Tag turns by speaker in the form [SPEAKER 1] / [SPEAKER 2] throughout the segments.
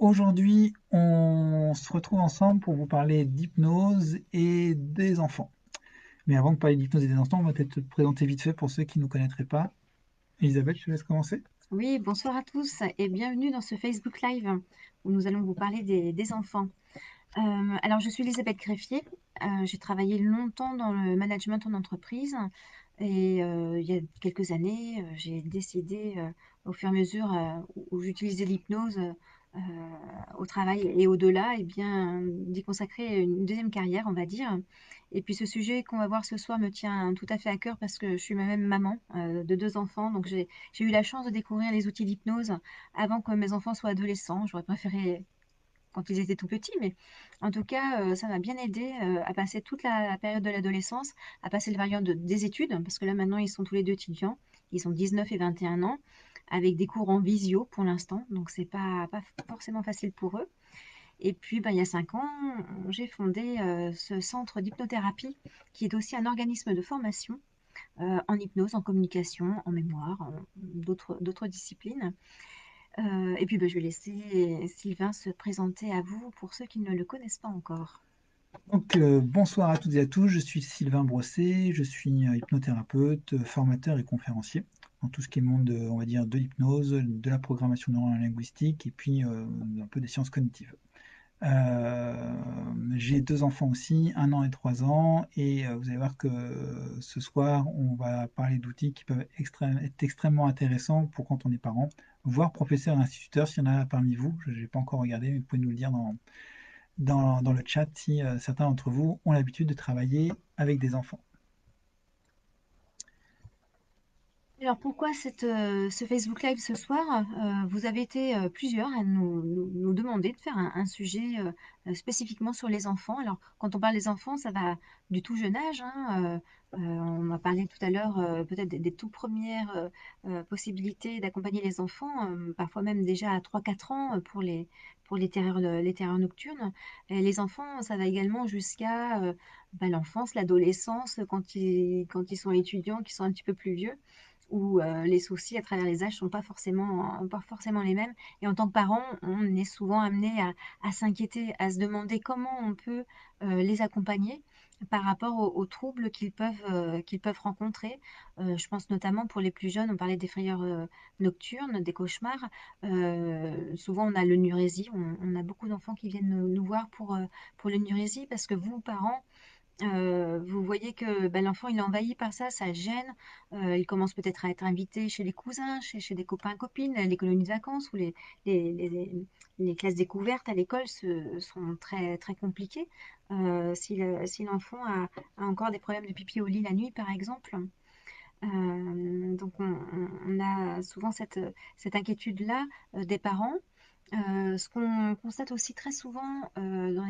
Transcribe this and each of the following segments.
[SPEAKER 1] Aujourd'hui, on se retrouve ensemble pour vous parler d'hypnose et des enfants. Mais avant de parler d'hypnose et des enfants, on va peut-être te présenter vite fait pour ceux qui ne nous connaîtraient pas. Elisabeth, je te laisse commencer.
[SPEAKER 2] Oui, bonsoir à tous et bienvenue dans ce Facebook Live où nous allons vous parler des enfants. Alors, je suis Elisabeth Greffier. J'ai travaillé longtemps dans le management en entreprise et il y a quelques années, j'ai décidé, au fur et à mesure où j'utilisais l'hypnose au travail et au-delà, eh bien, d'y consacrer une deuxième carrière, on va dire. Et puis ce sujet qu'on va voir ce soir me tient tout à fait à cœur parce que je suis moi-même maman de deux enfants, donc j'ai eu la chance de découvrir les outils d'hypnose avant que mes enfants soient adolescents. J'aurais préféré quand ils étaient tout petits, mais en tout cas, ça m'a bien aidé à passer toute la période de l'adolescence, à passer le variant des études, parce que là maintenant ils sont tous les deux étudiants, ils ont 19 et 21 ans, avec des cours en visio pour l'instant, donc c'est pas forcément facile pour eux. Et puis, ben, il y a 5 ans, j'ai fondé ce centre d'hypnothérapie, qui est aussi un organisme de formation en hypnose, en communication, en mémoire, d'autres disciplines. Et puis, ben, je vais laisser Sylvain se présenter à vous pour ceux qui ne le connaissent pas encore.
[SPEAKER 1] Bonsoir à toutes et à tous, je suis Sylvain Brosset, je suis hypnothérapeute, formateur et conférencier dans tout ce qui est monde, on va dire, de l'hypnose, de la programmation neurolinguistique et puis un peu des sciences cognitives. Euh, j'ai deux enfants aussi, 1 an et 3 ans, et vous allez voir que ce soir, on va parler d'outils qui peuvent être extrêmement intéressants pour quand on est parent, voire professeur et instituteur, s'il y en a parmi vous. Je n'ai pas encore regardé, mais vous pouvez nous le dire dans le chat si certains d'entre vous ont l'habitude de travailler avec des enfants.
[SPEAKER 2] Alors pourquoi ce Facebook Live ce soir? Vous avez été plusieurs à nous demander de faire un sujet spécifiquement sur les enfants. Alors quand on parle des enfants, ça va du tout jeune âge, hein. On a parlé tout à l'heure peut-être des tout premières possibilités d'accompagner les enfants, parfois même déjà à 3 4 ans pour les terreurs nocturnes. Et les enfants, ça va également jusqu'à l'enfance, l'adolescence, quand ils sont étudiants, qui sont un petit peu plus vieux où les soucis à travers les âges sont pas forcément les mêmes. Et en tant que parent, on est souvent amené à s'inquiéter, à se demander comment on peut les accompagner par rapport aux troubles qu'ils peuvent rencontrer. Je pense notamment pour les plus jeunes, on parlait des frayeurs nocturnes, des cauchemars. Souvent, on a le on a beaucoup d'enfants qui viennent nous voir pour l'énurésie parce que vous, parents, vous voyez que l'enfant il est envahi par ça, ça gêne. Il commence peut-être à être invité chez les cousins, chez des copains, copines, les colonies de vacances ou les, les- les classes découvertes à l'école sont très, très compliquées. Si l'enfant a encore des problèmes de pipi au lit la nuit, par exemple. Donc on a souvent cette inquiétude-là des parents. Ce qu'on constate aussi très souvent dans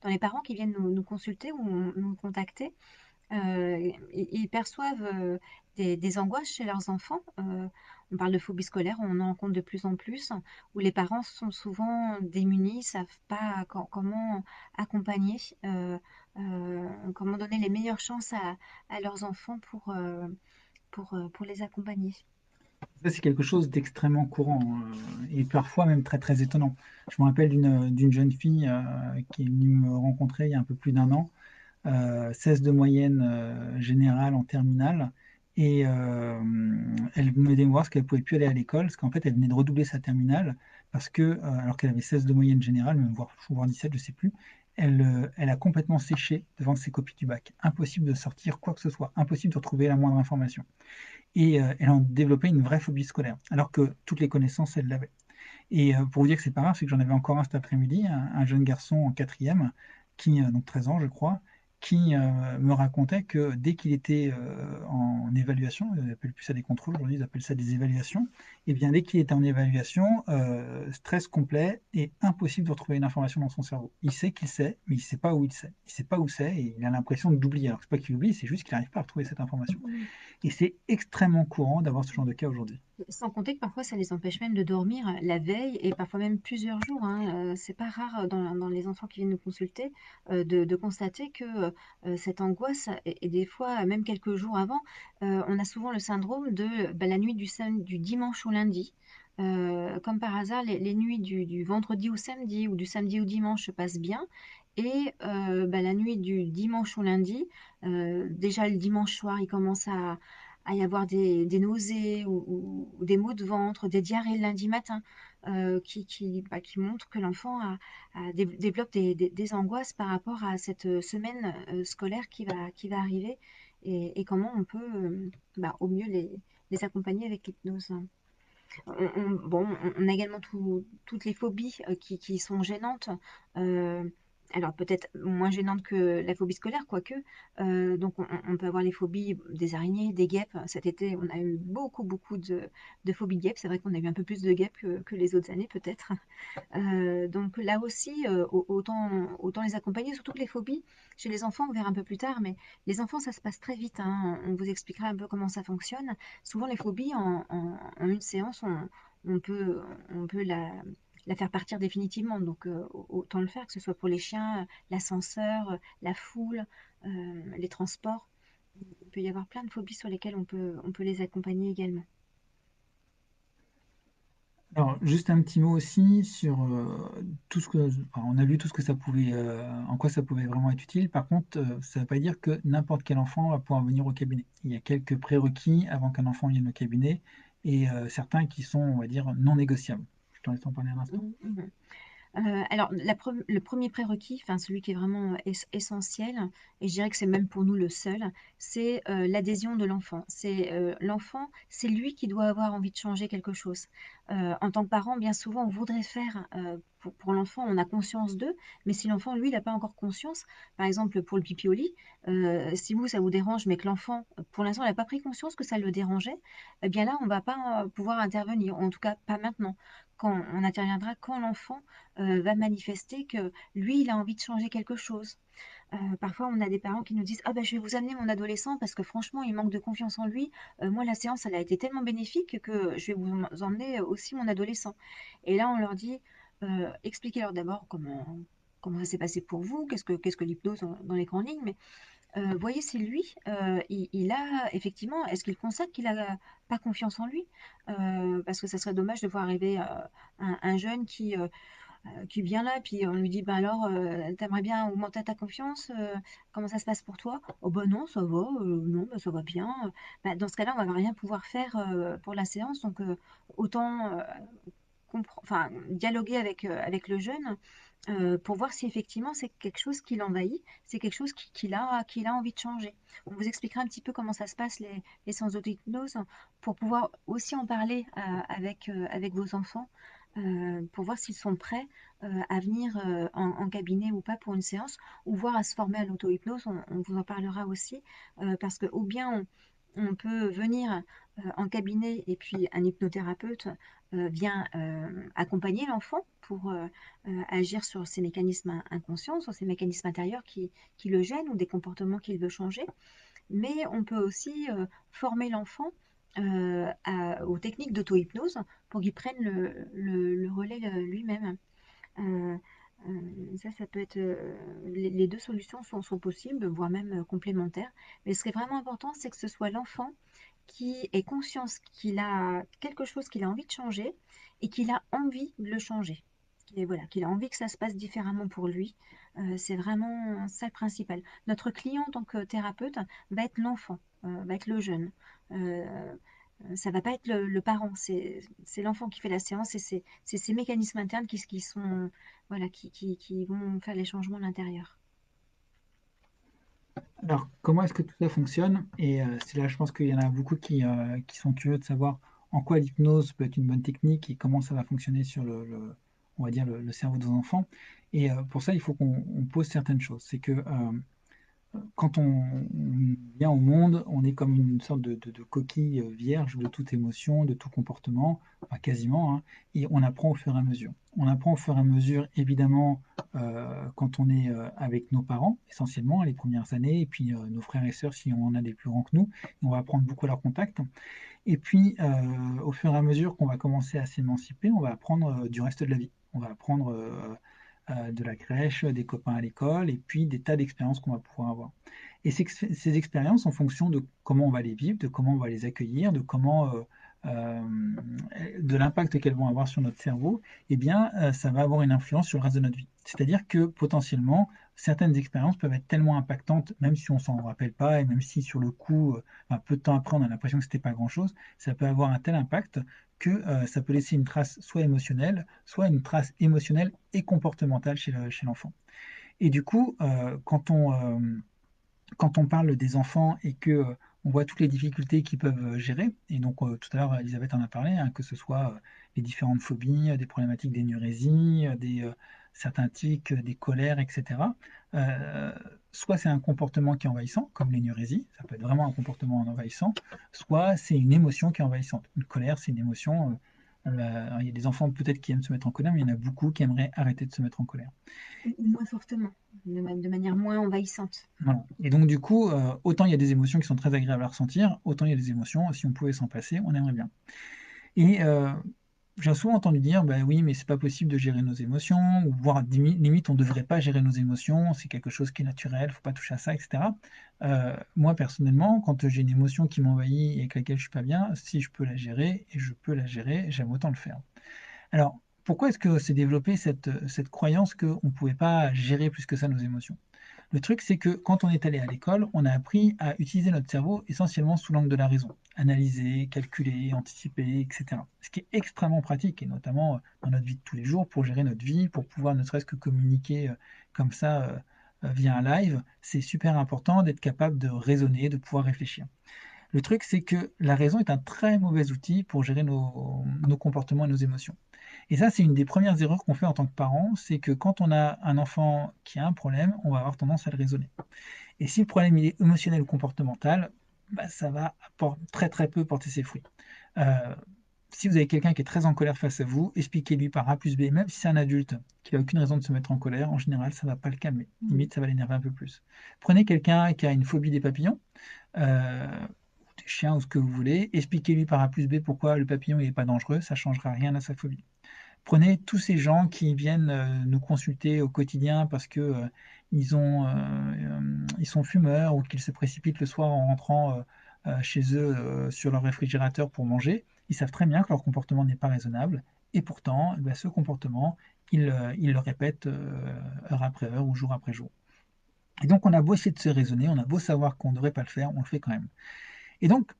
[SPEAKER 2] les parents qui viennent nous consulter ou nous contacter, ils perçoivent des angoisses chez leurs enfants. On parle de phobie scolaire, on en rencontre de plus en plus, où les parents sont souvent démunis, ne savent pas comment accompagner, comment donner les meilleures chances à leurs enfants pour les accompagner.
[SPEAKER 1] Ça, c'est quelque chose d'extrêmement courant et parfois même très très étonnant. Je me rappelle d'une jeune fille qui est venue me rencontrer il y a un peu plus d'1 an, 16 de moyenne générale en terminale. Et elle venait me voir parce qu'elle ne pouvait plus aller à l'école, parce qu'en fait, elle venait de redoubler sa terminale, parce que, alors qu'elle avait 16 de moyenne générale, même voire 17, je ne sais plus, elle a complètement séché devant ses copies du bac. Impossible de sortir quoi que ce soit, impossible de retrouver la moindre information. Et elle en développait une vraie phobie scolaire, alors que toutes les connaissances, elle l'avait. Et pour vous dire que c'est pas grave, c'est que j'en avais encore un cet après-midi, un jeune garçon en quatrième, donc 13 ans je crois, qui me racontait que dès qu'il était en évaluation, ils appellent plus ça des contrôles, aujourd'hui ils appellent ça des évaluations, et bien dès qu'il était en évaluation, stress complet et impossible de retrouver une information dans son cerveau. Il sait qu'il sait, mais il sait pas où il sait. Il sait pas où c'est et il a l'impression d'oublier. Alors c'est pas qu'il oublie, c'est juste qu'il n'arrive pas à retrouver cette information. Et c'est extrêmement courant d'avoir ce genre de cas aujourd'hui.
[SPEAKER 2] Sans compter que parfois ça les empêche même de dormir la veille et parfois même plusieurs jours, hein. C'est pas rare dans les enfants qui viennent nous consulter de constater que cette angoisse et des fois même quelques jours avant, on a souvent le syndrome de la nuit du dimanche au lundi. Comme par hasard, les nuits du vendredi au samedi ou du samedi au dimanche se passent bien. Et bah, la nuit du dimanche au lundi, déjà le dimanche soir, il commence à y avoir des nausées ou des maux de ventre, des diarrhées le lundi matin, bah, qui montrent que l'enfant développe des angoisses par rapport à cette semaine scolaire qui va arriver et comment on peut bah, au mieux les accompagner avec l'hypnose. Bon, on a également toutes les phobies qui sont gênantes. Euh, alors peut-être moins gênantes que la phobie scolaire, quoique. Donc on peut avoir les phobies des araignées, des guêpes. Cet été, on a eu beaucoup de phobies de guêpes. C'est vrai qu'on a eu un peu plus de guêpes que les autres années, peut-être. Donc là aussi, autant les accompagner, surtout que les phobies, chez les enfants, on verra un peu plus tard, mais les enfants, ça se passe très vite, hein. On vous expliquera un peu comment ça fonctionne. Souvent, les phobies, en une séance, on peut, on peut la faire partir définitivement. Donc autant le faire, que ce soit pour les chiens, l'ascenseur, la foule, les transports. Il peut y avoir plein de phobies sur lesquelles on peut les accompagner également.
[SPEAKER 1] Alors, juste un petit mot aussi sur tout ce que, enfin, on a vu tout ce que ça pouvait, en quoi ça pouvait vraiment être utile. Par contre, ça ne veut pas dire que n'importe quel enfant va pouvoir venir au cabinet. Il y a quelques prérequis avant qu'un enfant vienne au cabinet et certains qui sont, on va dire, non négociables. Je te laisse en parler un instant.
[SPEAKER 2] Mhm, mhm. Alors, le premier prérequis, enfin celui qui est vraiment essentiel, et je dirais que c'est même pour nous le seul, c'est l'adhésion de l'enfant. C'est l'enfant, c'est lui qui doit avoir envie de changer quelque chose. En tant que parent, bien souvent, on voudrait faire pour l'enfant, on a conscience d'eux, mais si l'enfant, lui, il n'a pas encore conscience, par exemple pour le pipi au lit, si vous, ça vous dérange, mais que l'enfant, pour l'instant, il n'a pas pris conscience que ça le dérangeait, eh bien là, on ne va pas pouvoir intervenir, en tout cas pas maintenant. Quand on interviendra quand l'enfant va manifester que lui, il a envie de changer quelque chose. Parfois, on a des parents qui nous disent: «Ah ben, je vais vous amener mon adolescent parce que franchement, il manque de confiance en lui. Moi, la séance, elle a été tellement bénéfique que je vais vous emmener aussi mon adolescent». Et là, on leur dit, expliquez-leur d'abord comment ça s'est passé pour vous, qu'est-ce que l'hypnose dans les grandes lignes, mais voyez si lui, il a effectivement, est-ce qu'il constate qu'il a pas confiance en lui? Parce que ça serait dommage de voir arriver un jeune qui vient là, puis on lui dit, bah alors, t'aimerais bien augmenter ta confiance, comment ça se passe pour toi? Oh bah non, ça va, non, bah ça va bien. Bah, dans ce cas-là, on va rien pouvoir faire pour la séance, donc autant enfin, dialoguer avec le jeune pour voir si effectivement c'est quelque chose qui l'envahit, c'est quelque chose qu'il a envie de changer. On vous expliquera un petit peu comment ça se passe, les séances d'auto-hypnose, pour pouvoir aussi en parler avec vos enfants, pour voir s'ils sont prêts à venir en cabinet ou pas pour une séance, ou voir à se former à l'auto-hypnose, on vous en parlera aussi, parce que ou bien on peut venir en cabinet et puis un hypnothérapeute vient accompagner l'enfant pour agir sur ses mécanismes inconscients, sur ses mécanismes intérieurs qui le gênent ou des comportements qu'il veut changer. Mais on peut aussi former l'enfant aux techniques d'auto-hypnose pour qu'il prenne le relais lui-même. Euh, ça peut être. Les deux solutions sont possibles, voire même complémentaires. Mais ce qui est vraiment important, c'est que ce soit l'enfant qui ait conscience qu'il a quelque chose qu'il a envie de changer et qu'il a envie de le changer. Voilà, qu'il a envie que ça se passe différemment pour lui. C'est vraiment ça le principal. Notre client en tant que thérapeute va être l'enfant, va être le jeune. Euh, Ça va pas être le parent, c'est l'enfant qui fait la séance et c'est ces mécanismes internes qui sont, voilà, qui vont faire les changements à l'intérieur.
[SPEAKER 1] Alors, comment est-ce que tout ça fonctionne? Et c'est là, je pense qu'il y en a beaucoup qui sont curieux de savoir en quoi l'hypnose peut être une bonne technique et comment ça va fonctionner sur on va dire le cerveau de nos enfants. Et pour ça, il faut qu'on pose certaines choses. C'est que quand on vient au monde, on est comme une sorte de coquille vierge de toute émotion, de tout comportement, enfin quasiment, hein, et on apprend au fur et à mesure. On apprend au fur et à mesure, évidemment, quand on est avec nos parents, essentiellement, les premières années, et puis nos frères et sœurs, si on en a des plus grands que nous, on va apprendre beaucoup à leur contact. Et puis, au fur et à mesure qu'on va commencer à s'émanciper, on va apprendre du reste de la vie. On va apprendre de la crèche, des copains à l'école, et puis des tas d'expériences qu'on va pouvoir avoir. Et ces expériences, en fonction de comment on va les vivre, de comment on va les accueillir, de comment euh, de l'impact qu'elles vont avoir sur notre cerveau, eh bien, ça va avoir une influence sur le reste de notre vie. C'est-à-dire que potentiellement, certaines expériences peuvent être tellement impactantes, même si on s'en rappelle pas, et même si sur le coup, un peu de temps après, on a l'impression que c'était pas grand-chose, ça peut avoir un tel impact que ça peut laisser une trace soit émotionnelle, soit une trace émotionnelle et comportementale chez l'enfant. Et du coup, quand on parle des enfants et que on voit toutes les difficultés qu'ils peuvent gérer, et donc tout à l'heure Elisabeth en a parlé, hein, que ce soit les différentes phobies, des problématiques d'énurésie, certains tics, des colères, etc. euh, Soit c'est un comportement qui est envahissant, comme l'énurésie, ça peut être vraiment un comportement envahissant, soit c'est une émotion qui est envahissante. Une colère, c'est une émotion. Il y a des enfants peut-être qui aiment se mettre en colère, mais il y en a beaucoup qui aimeraient arrêter de se mettre en colère.
[SPEAKER 2] Ou moins fortement, de manière moins envahissante.
[SPEAKER 1] Voilà. Et donc du coup, autant il y a des émotions qui sont très agréables à ressentir, autant il y a des émotions, si on pouvait s'en passer, on aimerait bien. Et j'ai souvent entendu dire, bah oui, mais c'est pas possible de gérer nos émotions, ou voire limite on devrait pas gérer nos émotions, c'est quelque chose qui est naturel, faut pas toucher à ça, etc. Moi personnellement, quand j'ai une émotion qui m'envahit et avec laquelle je suis pas bien, si je peux la gérer et je peux la gérer, j'aime autant le faire. Alors, pourquoi est-ce que s'est développée cette croyance qu'on ne pouvait pas gérer plus que ça nos émotions? Le truc, c'est que quand on est allé à l'école, on a appris à utiliser notre cerveau essentiellement sous l'angle de la raison. Analyser, calculer, anticiper, etc. Ce qui est extrêmement pratique, et notamment dans notre vie de tous les jours, pour gérer notre vie, pour pouvoir ne serait-ce que communiquer comme ça via un live. C'est super important d'être capable de raisonner, de pouvoir réfléchir. Le truc, c'est que la raison est un très mauvais outil pour gérer nos comportements et nos émotions. Et ça, c'est une des premières erreurs qu'on fait en tant que parent, c'est que quand on a un enfant qui a un problème, on va avoir tendance à le raisonner. Et si le problème il est émotionnel ou comportemental, bah, ça va très très peu porter ses fruits. Euh, Si vous avez quelqu'un qui est très en colère face à vous, expliquez-lui par A plus B, même si c'est un adulte qui n'a aucune raison de se mettre en colère, en général, ça ne va pas le calmer.
[SPEAKER 2] Mm.
[SPEAKER 1] Limite, ça va l'énerver un peu plus. Prenez quelqu'un qui a une phobie des papillons, des chiens ou ce que vous voulez, expliquez-lui par A plus B pourquoi le papillon n'est pas dangereux, ça ne changera rien à sa phobie. Prenez tous ces gens qui viennent nous consulter au quotidien parce que ils sont fumeurs ou qu'ils se précipitent le soir en rentrant chez eux sur leur réfrigérateur pour manger. Ils savent très bien que leur comportement n'est pas raisonnable et pourtant, eh ben, ce comportement, ils le répètent heure après heure ou jour après jour. Et donc, on a beau essayer de se raisonner, on a beau savoir qu'on ne devrait pas le faire, on le fait quand même. Et donc,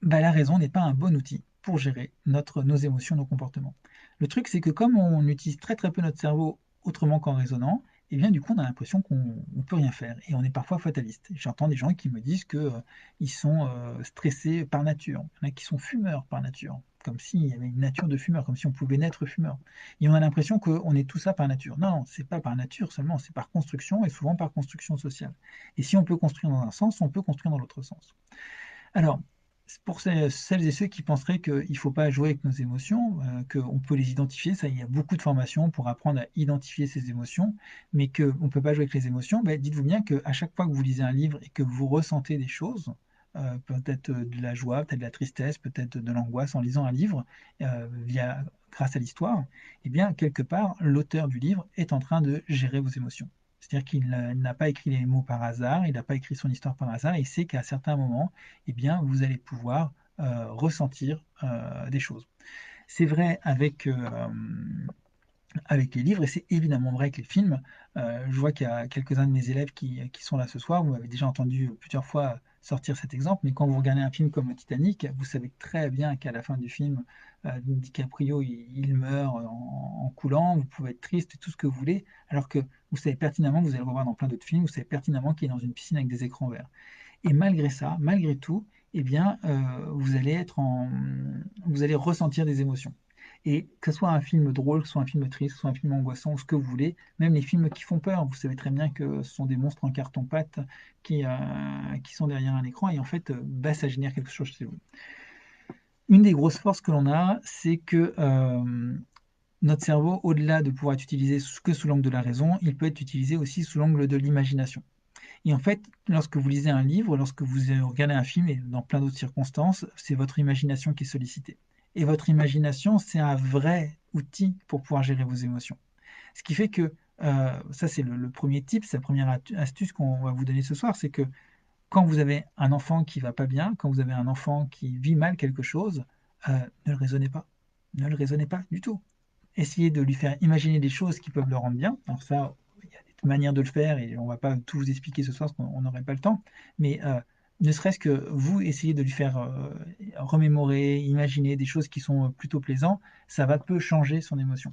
[SPEAKER 1] bah, la raison n'est pas un bon outil pour gérer nos émotions, nos comportements. Le truc, c'est que comme on utilise très très peu notre cerveau autrement qu'en raisonnant, et bien du coup, on a l'impression qu'on ne peut rien faire et on est parfois fataliste. J'entends des gens qui me disent que ils sont stressés par nature. Il y en a qui sont fumeurs par nature, comme s'il y avait une nature de fumeur, comme si on pouvait naître fumeur. Et on a l'impression qu'on est tout ça par nature. Non, non, c'est pas par nature seulement, c'est par construction et souvent par construction sociale. Et si on peut construire dans un sens, on peut construire dans l'autre sens. Alors, pour celles et ceux qui penseraient qu'il ne faut pas jouer avec nos émotions, qu'on peut les identifier, ça, il y a beaucoup de formations pour apprendre à identifier ces émotions, mais qu'on ne peut pas jouer avec les émotions, ben, dites-vous bien qu'à chaque fois que vous lisez un livre et que vous ressentez des choses, peut-être de la joie, peut-être de la tristesse, peut-être de l'angoisse en lisant un livre, grâce à l'histoire, eh bien, quelque part, l'auteur du livre est en train de gérer vos émotions. C'est-à-dire qu'il n'a pas écrit les mots par hasard, il n'a pas écrit son histoire par hasard, et il sait qu'à certains moments, eh bien, vous allez pouvoir ressentir des choses. C'est vrai avec les livres et c'est évidemment vrai avec les films. Je vois qu'il y a quelques-uns de mes élèves qui sont là ce soir. Vous m'avez déjà entendu plusieurs fois sortir cet exemple, mais quand vous regardez un film comme Titanic, vous savez très bien qu'à la fin du film, DiCaprio il meurt en coulant. Vous pouvez être triste, tout ce que vous voulez, alors que vous savez pertinemment, vous allez le revoir dans plein d'autres films, vous savez pertinemment qu'il est dans une piscine avec des écrans verts. Et malgré ça, malgré tout, eh bien, vous allez ressentir des émotions. Et que ce soit un film drôle, que ce soit un film triste, que ce soit un film angoissant, ou ce que vous voulez, même les films qui font peur, vous savez très bien que ce sont des monstres en carton-pâte qui sont derrière un écran, et en fait, bah, ça génère quelque chose chez vous. Une des grosses forces que l'on a, c'est que notre cerveau, au-delà de pouvoir être utilisé que sous l'angle de la raison, il peut être utilisé aussi sous l'angle de l'imagination. Et en fait, lorsque vous lisez un livre, lorsque vous regardez un film, et dans plein d'autres circonstances, c'est votre imagination qui est sollicitée. Et votre imagination, c'est un vrai outil pour pouvoir gérer vos émotions. Ce qui fait que, ça c'est le premier tip, c'est la première astuce qu'on va vous donner ce soir, c'est que quand vous avez un enfant qui va pas bien, quand vous avez un enfant qui vit mal quelque chose, Ne le raisonnez pas. Ne le raisonnez pas du tout. Essayez de lui faire imaginer des choses qui peuvent le rendre bien. Alors ça, il y a des manières de le faire et on va pas tout vous expliquer ce soir parce qu'on n'aurait pas le temps. Mais ne serait-ce que vous essayez de lui faire remémorer, imaginer des choses qui sont plutôt plaisantes, ça va peu changer son émotion.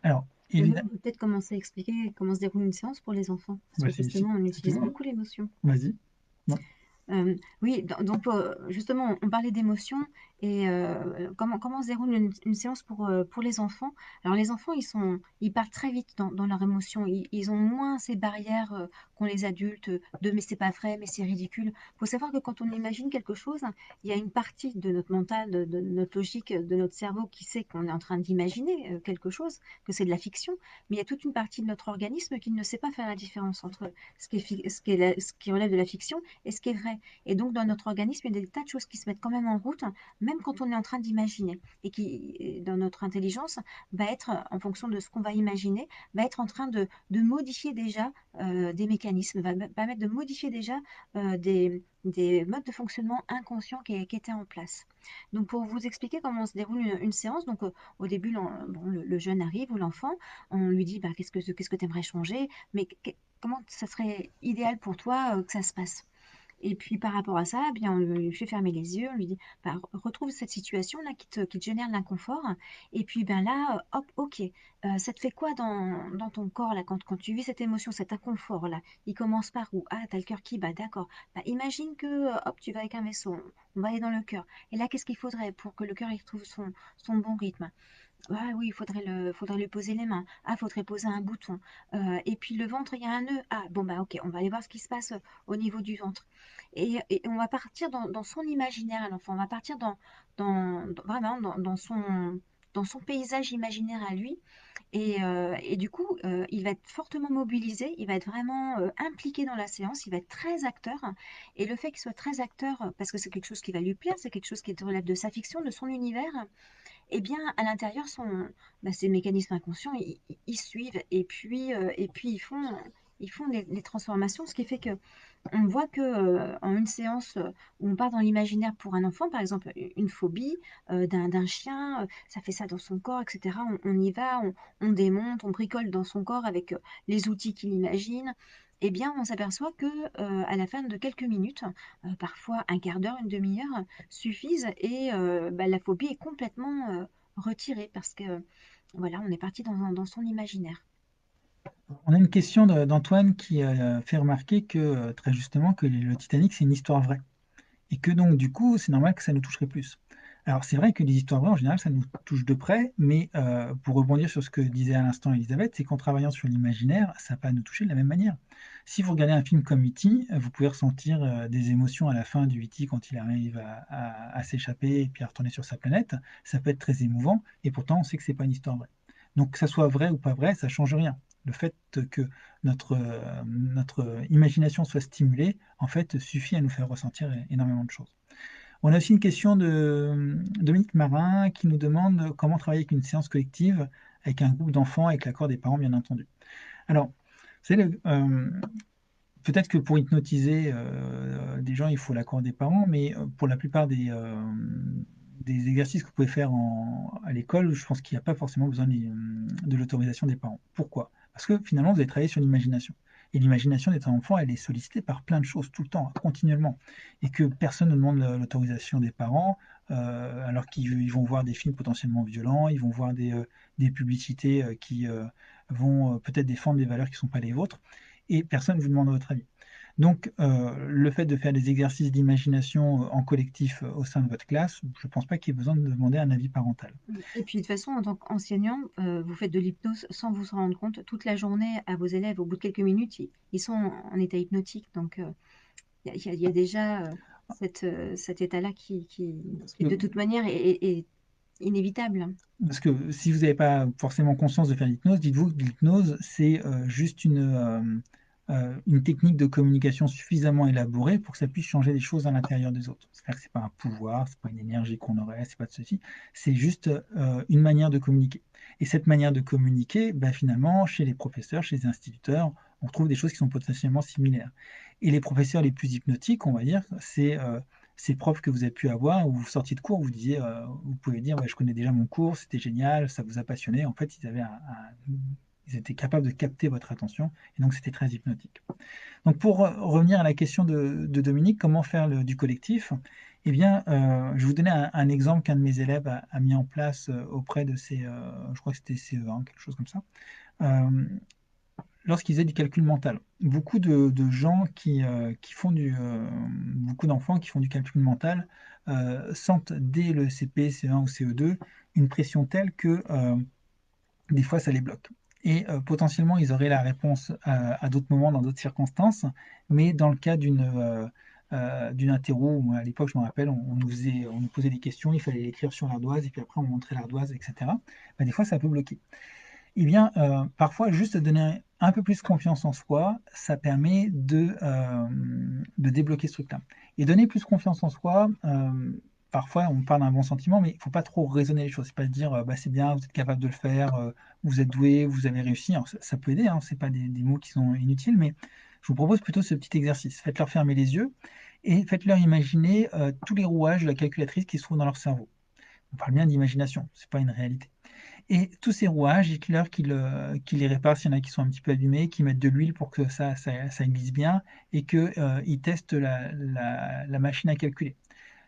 [SPEAKER 1] Alors,
[SPEAKER 2] Déjà,
[SPEAKER 1] évidemment,
[SPEAKER 2] on peut peut-être commencer à expliquer comment se déroule une séance pour les enfants, parce
[SPEAKER 1] bah,
[SPEAKER 2] que justement, on
[SPEAKER 1] c'est tout
[SPEAKER 2] utilise
[SPEAKER 1] bon, hein.
[SPEAKER 2] beaucoup l'émotion.
[SPEAKER 1] Vas-y. Non.
[SPEAKER 2] Oui, donc justement, on parlait d'émotions et comment se déroule une séance pour les enfants. Alors les enfants, ils partent très vite dans leurs émotions. Ils ont moins ces barrières qu'ont les adultes de mais c'est pas vrai, mais c'est ridicule. Il faut savoir que quand on imagine quelque chose, il y a une partie de notre mental, de notre logique, de notre cerveau qui sait qu'on est en train d'imaginer quelque chose, que c'est de la fiction, mais il y a toute une partie de notre organisme qui ne sait pas faire la différence entre ce qui relève de la fiction et ce qui est vrai. Et donc, dans notre organisme, il y a des tas de choses qui se mettent quand même en route, même quand on est en train d'imaginer, et qui, dans notre intelligence, va être, en fonction de ce qu'on va imaginer, va être en train de modifier déjà des mécanismes, va permettre de modifier déjà des modes de fonctionnement inconscients qui étaient en place. Donc, pour vous expliquer comment se déroule une séance, donc au début, le jeune arrive ou l'enfant, on lui dit bah, qu'est-ce que tu aimerais changer, mais comment ça serait idéal pour toi que ça se passe. Et puis par rapport à ça, eh bien, on lui fait fermer les yeux, on lui dit bah, retrouve cette situation-là qui te génère de l'inconfort. Et puis ben là, hop, ok, ça te fait quoi dans ton corps là quand tu vis cette émotion, cet inconfort-là? Il commence par où? Ah, t'as le cœur qui bat, d'accord. Bah, imagine que hop, tu vas avec un vaisseau, on va aller dans le cœur. Et là, qu'est-ce qu'il faudrait pour que le cœur il retrouve son bon rythme? Ah oui, faudrait lui poser les mains. Ah, faudrait poser un bouton. Et puis le ventre, il y a un nœud. Ah, bon, bah ok, on va aller voir ce qui se passe au niveau du ventre. Et on va partir dans son imaginaire à l'enfant. On va partir vraiment dans son paysage imaginaire à lui. Et du coup, il va être fortement mobilisé, il va être vraiment impliqué dans la séance, il va être très acteur. Et le fait qu'il soit très acteur, parce que c'est quelque chose qui va lui plaire, c'est quelque chose qui relève de sa fiction, de son univers, eh bien, à l'intérieur, ces mécanismes inconscients, ils suivent et puis ils font les transformations, ce qui fait que on voit que en une séance où on part dans l'imaginaire pour un enfant, par exemple une phobie d'un chien, ça fait ça dans son corps, etc. On y va, on démonte, on bricole dans son corps avec les outils qu'il imagine. Eh bien, on s'aperçoit que à la fin de quelques minutes, parfois un quart d'heure, une demi-heure, suffisent et bah, la phobie est complètement retirée parce que voilà, on est parti dans son imaginaire.
[SPEAKER 1] On a une question d'Antoine qui fait remarquer que, très justement, que le Titanic, c'est une histoire vraie. Et que donc, du coup, c'est normal que ça nous toucherait plus. Alors, c'est vrai que les histoires vraies, en général, ça nous touche de près, mais pour rebondir sur ce que disait à l'instant Elisabeth, c'est qu'en travaillant sur l'imaginaire, ça va pas nous toucher de la même manière. Si vous regardez un film comme E.T., vous pouvez ressentir des émotions à la fin du E.T. quand il arrive à s'échapper et puis à retourner sur sa planète. Ça peut être très émouvant, et pourtant, on sait que c'est pas une histoire vraie. Donc, que ça soit vrai ou pas vrai, ça change rien. Le fait que notre imagination soit stimulée, en fait, suffit à nous faire ressentir énormément de choses. On a aussi une question de Dominique Marin qui nous demande comment travailler avec une séance collective avec un groupe d'enfants avec l'accord des parents, bien entendu. Alors, peut-être que pour hypnotiser des gens, il faut l'accord des parents, mais pour la plupart des exercices que vous pouvez faire à l'école, je pense qu'il n'y a pas forcément besoin de l'autorisation des parents. Pourquoi? Parce que finalement, vous avez travaillé sur l'imagination. Et l'imagination des enfants, elle est sollicitée par plein de choses tout le temps, continuellement. Et que personne ne demande l'autorisation des parents, alors qu'ils vont voir des films potentiellement violents, ils vont voir des publicités qui vont peut-être défendre des valeurs qui ne sont pas les vôtres et personne ne vous demande votre avis. Donc, le fait de faire des exercices d'imagination en collectif au sein de votre classe, je ne pense pas qu'il y ait besoin de demander un avis parental.
[SPEAKER 2] Et puis de toute façon, en tant qu'enseignant, vous faites de l'hypnose sans vous en rendre compte toute la journée à vos élèves. Au bout de quelques minutes, ils sont en état hypnotique. Donc il y a déjà cet état-là
[SPEAKER 1] Parce
[SPEAKER 2] qui,
[SPEAKER 1] que,
[SPEAKER 2] de toute manière, est inévitable.
[SPEAKER 1] parce que si vous n'avez pas forcément conscience de faire l'hypnose, dites-vous que l'hypnose, c'est juste une technique de communication suffisamment élaborée pour que ça puisse changer les choses à l'intérieur des autres. C'est-à-dire que ce n'est pas un pouvoir, ce n'est pas une énergie qu'on aurait, c'est pas de ceci, c'est juste une manière de communiquer. Et cette manière de communiquer, bah, finalement, chez les professeurs, chez les instituteurs, on trouve des choses qui sont potentiellement similaires. Et les professeurs les plus hypnotiques, on va dire, c'est ces profs que vous avez pu avoir, où vous sortiez de cours, vous pouvez dire: «Ouais, je connais déjà mon cours, c'était génial, ça vous a passionné». En fait, ils étaient capables de capter votre attention et donc c'était très hypnotique. Donc pour, revenir à la question de Dominique, comment faire du collectif? Eh bien, je vais vous donner un exemple qu'un de mes élèves a mis en place, auprès de ses, je crois que c'était CE1, quelque chose comme ça. Hem, Lorsqu'ils faisaient du calcul mental. Beaucoup de gens qui font beaucoup d'enfants qui font du calcul mental, sentent dès le CP, CE1 ou CE2 une pression telle que, des fois ça les bloque et potentiellement ils auraient la réponse à d'autres moments, dans d'autres circonstances, mais dans le cas d'une interro, moi à l'époque je me rappelle, on nous posait des questions, il fallait l'écrire sur l'ardoise et puis après on montrait l'ardoise et cetera. Bah, des fois ça peut bloquer. Eh bien, parfois juste donner un peu plus confiance en soi, ça permet de débloquer ce truc-là et donner plus confiance en soi, parfois on parle d'un bon sentiment, mais il ne faut pas trop raisonner les choses. C'est pas se dire, «Bah, c'est bien, vous êtes capable de le faire, vous êtes doué, vous avez réussi». Alors ça peut aider, hein, c'est pas des mots qui sont inutiles, mais je vous propose plutôt ce petit exercice. Faites-leur fermer les yeux et faites-leur imaginer, tous les rouages de la calculatrice qui se trouvent dans leur cerveau. On parle bien d'imagination, c'est pas une réalité. Et tous ces rouages, dites-leur qu'ils les réparent s'il y en a qui sont un petit peu abîmés, qu'ils mettent de l'huile pour que ça glisse bien et que, ils testent la machine à calculer.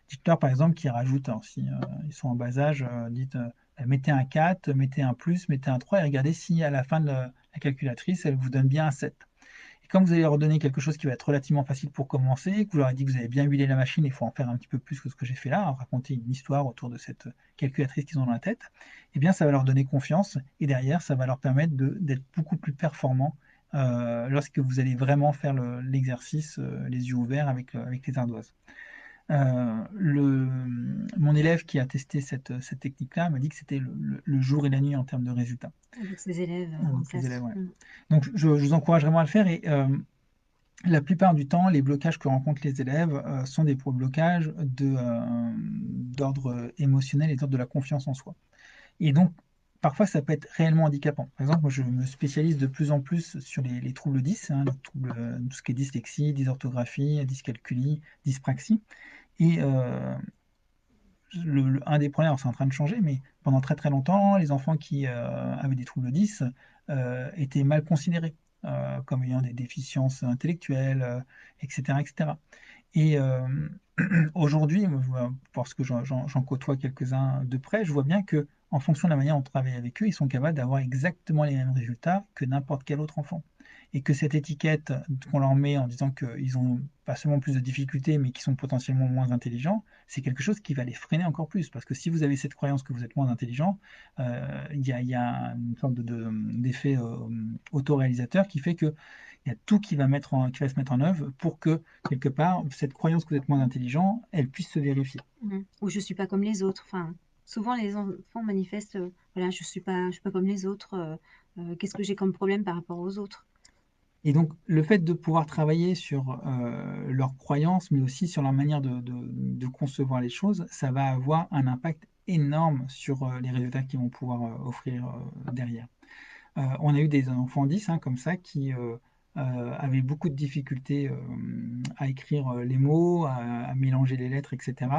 [SPEAKER 1] Dites-leur par exemple qu'ils rajoutent, alors si, ils sont en bas âge, dites, mettez un 4, mettez un plus, mettez un 3 et regardez si à la fin de la calculatrice, elle vous donne bien un 7. Et comme vous allez leur donner quelque chose qui va être relativement facile pour commencer, que vous leur avez dit que vous avez bien huilé la machine, il faut en faire un petit peu plus que ce que j'ai fait là, hein, raconter une histoire autour de cette calculatrice qu'ils ont dans la tête, eh bien ça va leur donner confiance et derrière ça va leur permettre d'être beaucoup plus performants lorsque vous allez vraiment faire l'exercice les yeux ouverts avec les ardoises. Mon élève qui a testé cette technique-là m'a dit que c'était le jour et la nuit en termes de résultats.
[SPEAKER 2] Avec ses élèves, en
[SPEAKER 1] Avec les élèves,
[SPEAKER 2] classe.
[SPEAKER 1] ouais. Donc je vous encourage vraiment à le faire et la plupart du temps, les blocages que rencontrent les élèves, sont des blocages d'ordre émotionnel et d'ordre de la confiance en soi. Et donc, parfois, ça peut être réellement handicapant. Par exemple, moi, je me spécialise de plus en plus sur les troubles 10, hein, les troubles, tout ce qui est dyslexie, dysorthographie, dyscalculie, dyspraxie. Et un des problèmes, alors c'est en train de changer, mais pendant très très longtemps, les enfants qui avaient des troubles 10 étaient mal considérés comme ayant des déficiences intellectuelles, etc., etc. Et aujourd'hui, moi, parce que j'en côtoie quelques-uns de près, je vois bien que en fonction de la manière dont on travaille avec eux, ils sont capables d'avoir exactement les mêmes résultats que n'importe quel autre enfant. Et que cette étiquette qu'on leur met en disant qu'ils ont pas seulement plus de difficultés, mais qu'ils sont potentiellement moins intelligents, c'est quelque chose qui va les freiner encore plus. Parce que si vous avez cette croyance que vous êtes moins intelligent, il y a une sorte d'effet autoréalisateur qui fait que il y a tout qui va se mettre en œuvre pour que, quelque part, cette croyance que vous êtes moins intelligent, elle puisse se vérifier.
[SPEAKER 2] Ou je suis pas comme les autres. Enfin, souvent les enfants manifestent, voilà, je suis pas comme les autres. Qu'est-ce que j'ai comme problème par rapport aux autres?
[SPEAKER 1] Et donc, le fait de pouvoir travailler sur leurs croyances, mais aussi sur leur manière de concevoir les choses, ça va avoir un impact énorme sur les résultats qu'ils vont pouvoir offrir derrière. On a eu des enfants 10 hein, comme ça qui avaient beaucoup de difficultés à écrire les mots, à mélanger les lettres, etc.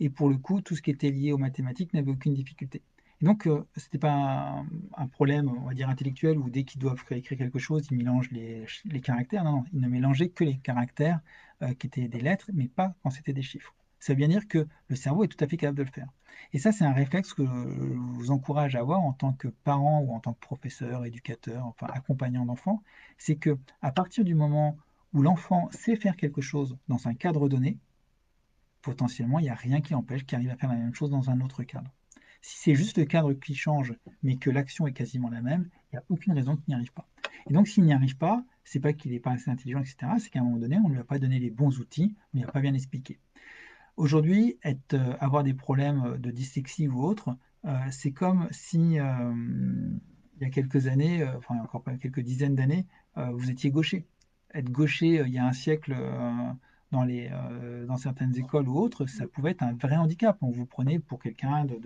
[SPEAKER 1] Et pour le coup, tout ce qui était lié aux mathématiques n'avait aucune difficulté. Et donc, c'était pas un problème, on va dire, intellectuel où dès qu'ils doivent écrire quelque chose, ils mélangent les caractères. Non, non, ils ne mélangeaient que les caractères qui étaient des lettres, mais pas quand c'était des chiffres. Ça veut bien dire que le cerveau est tout à fait capable de le faire. Et ça, c'est un réflexe que je vous encourage à avoir en tant que parent ou en tant que professeur, éducateur, enfin accompagnant d'enfants. C'est que à partir du moment où l'enfant sait faire quelque chose dans un cadre donné, potentiellement, il n'y a rien qui empêche qu'il arrive à faire la même chose dans un autre cadre. Si c'est juste le cadre qui change, mais que l'action est quasiment la même, il n'y a aucune raison qu'il n'y arrive pas. Et donc, s'il n'y arrive pas, c'est pas qu'il n'est pas assez intelligent, etc. C'est qu'à un moment donné, on ne lui a pas donné les bons outils, on ne lui a pas bien expliqué. Aujourd'hui, avoir des problèmes de dyslexie ou autre, c'est comme si, il y a quelques années, enfin encore pas quelques dizaines d'années, vous étiez gaucher. Être gaucher, il y a un siècle, dans certaines écoles ou autres, ça pouvait être un vrai handicap. On vous prenait pour quelqu'un de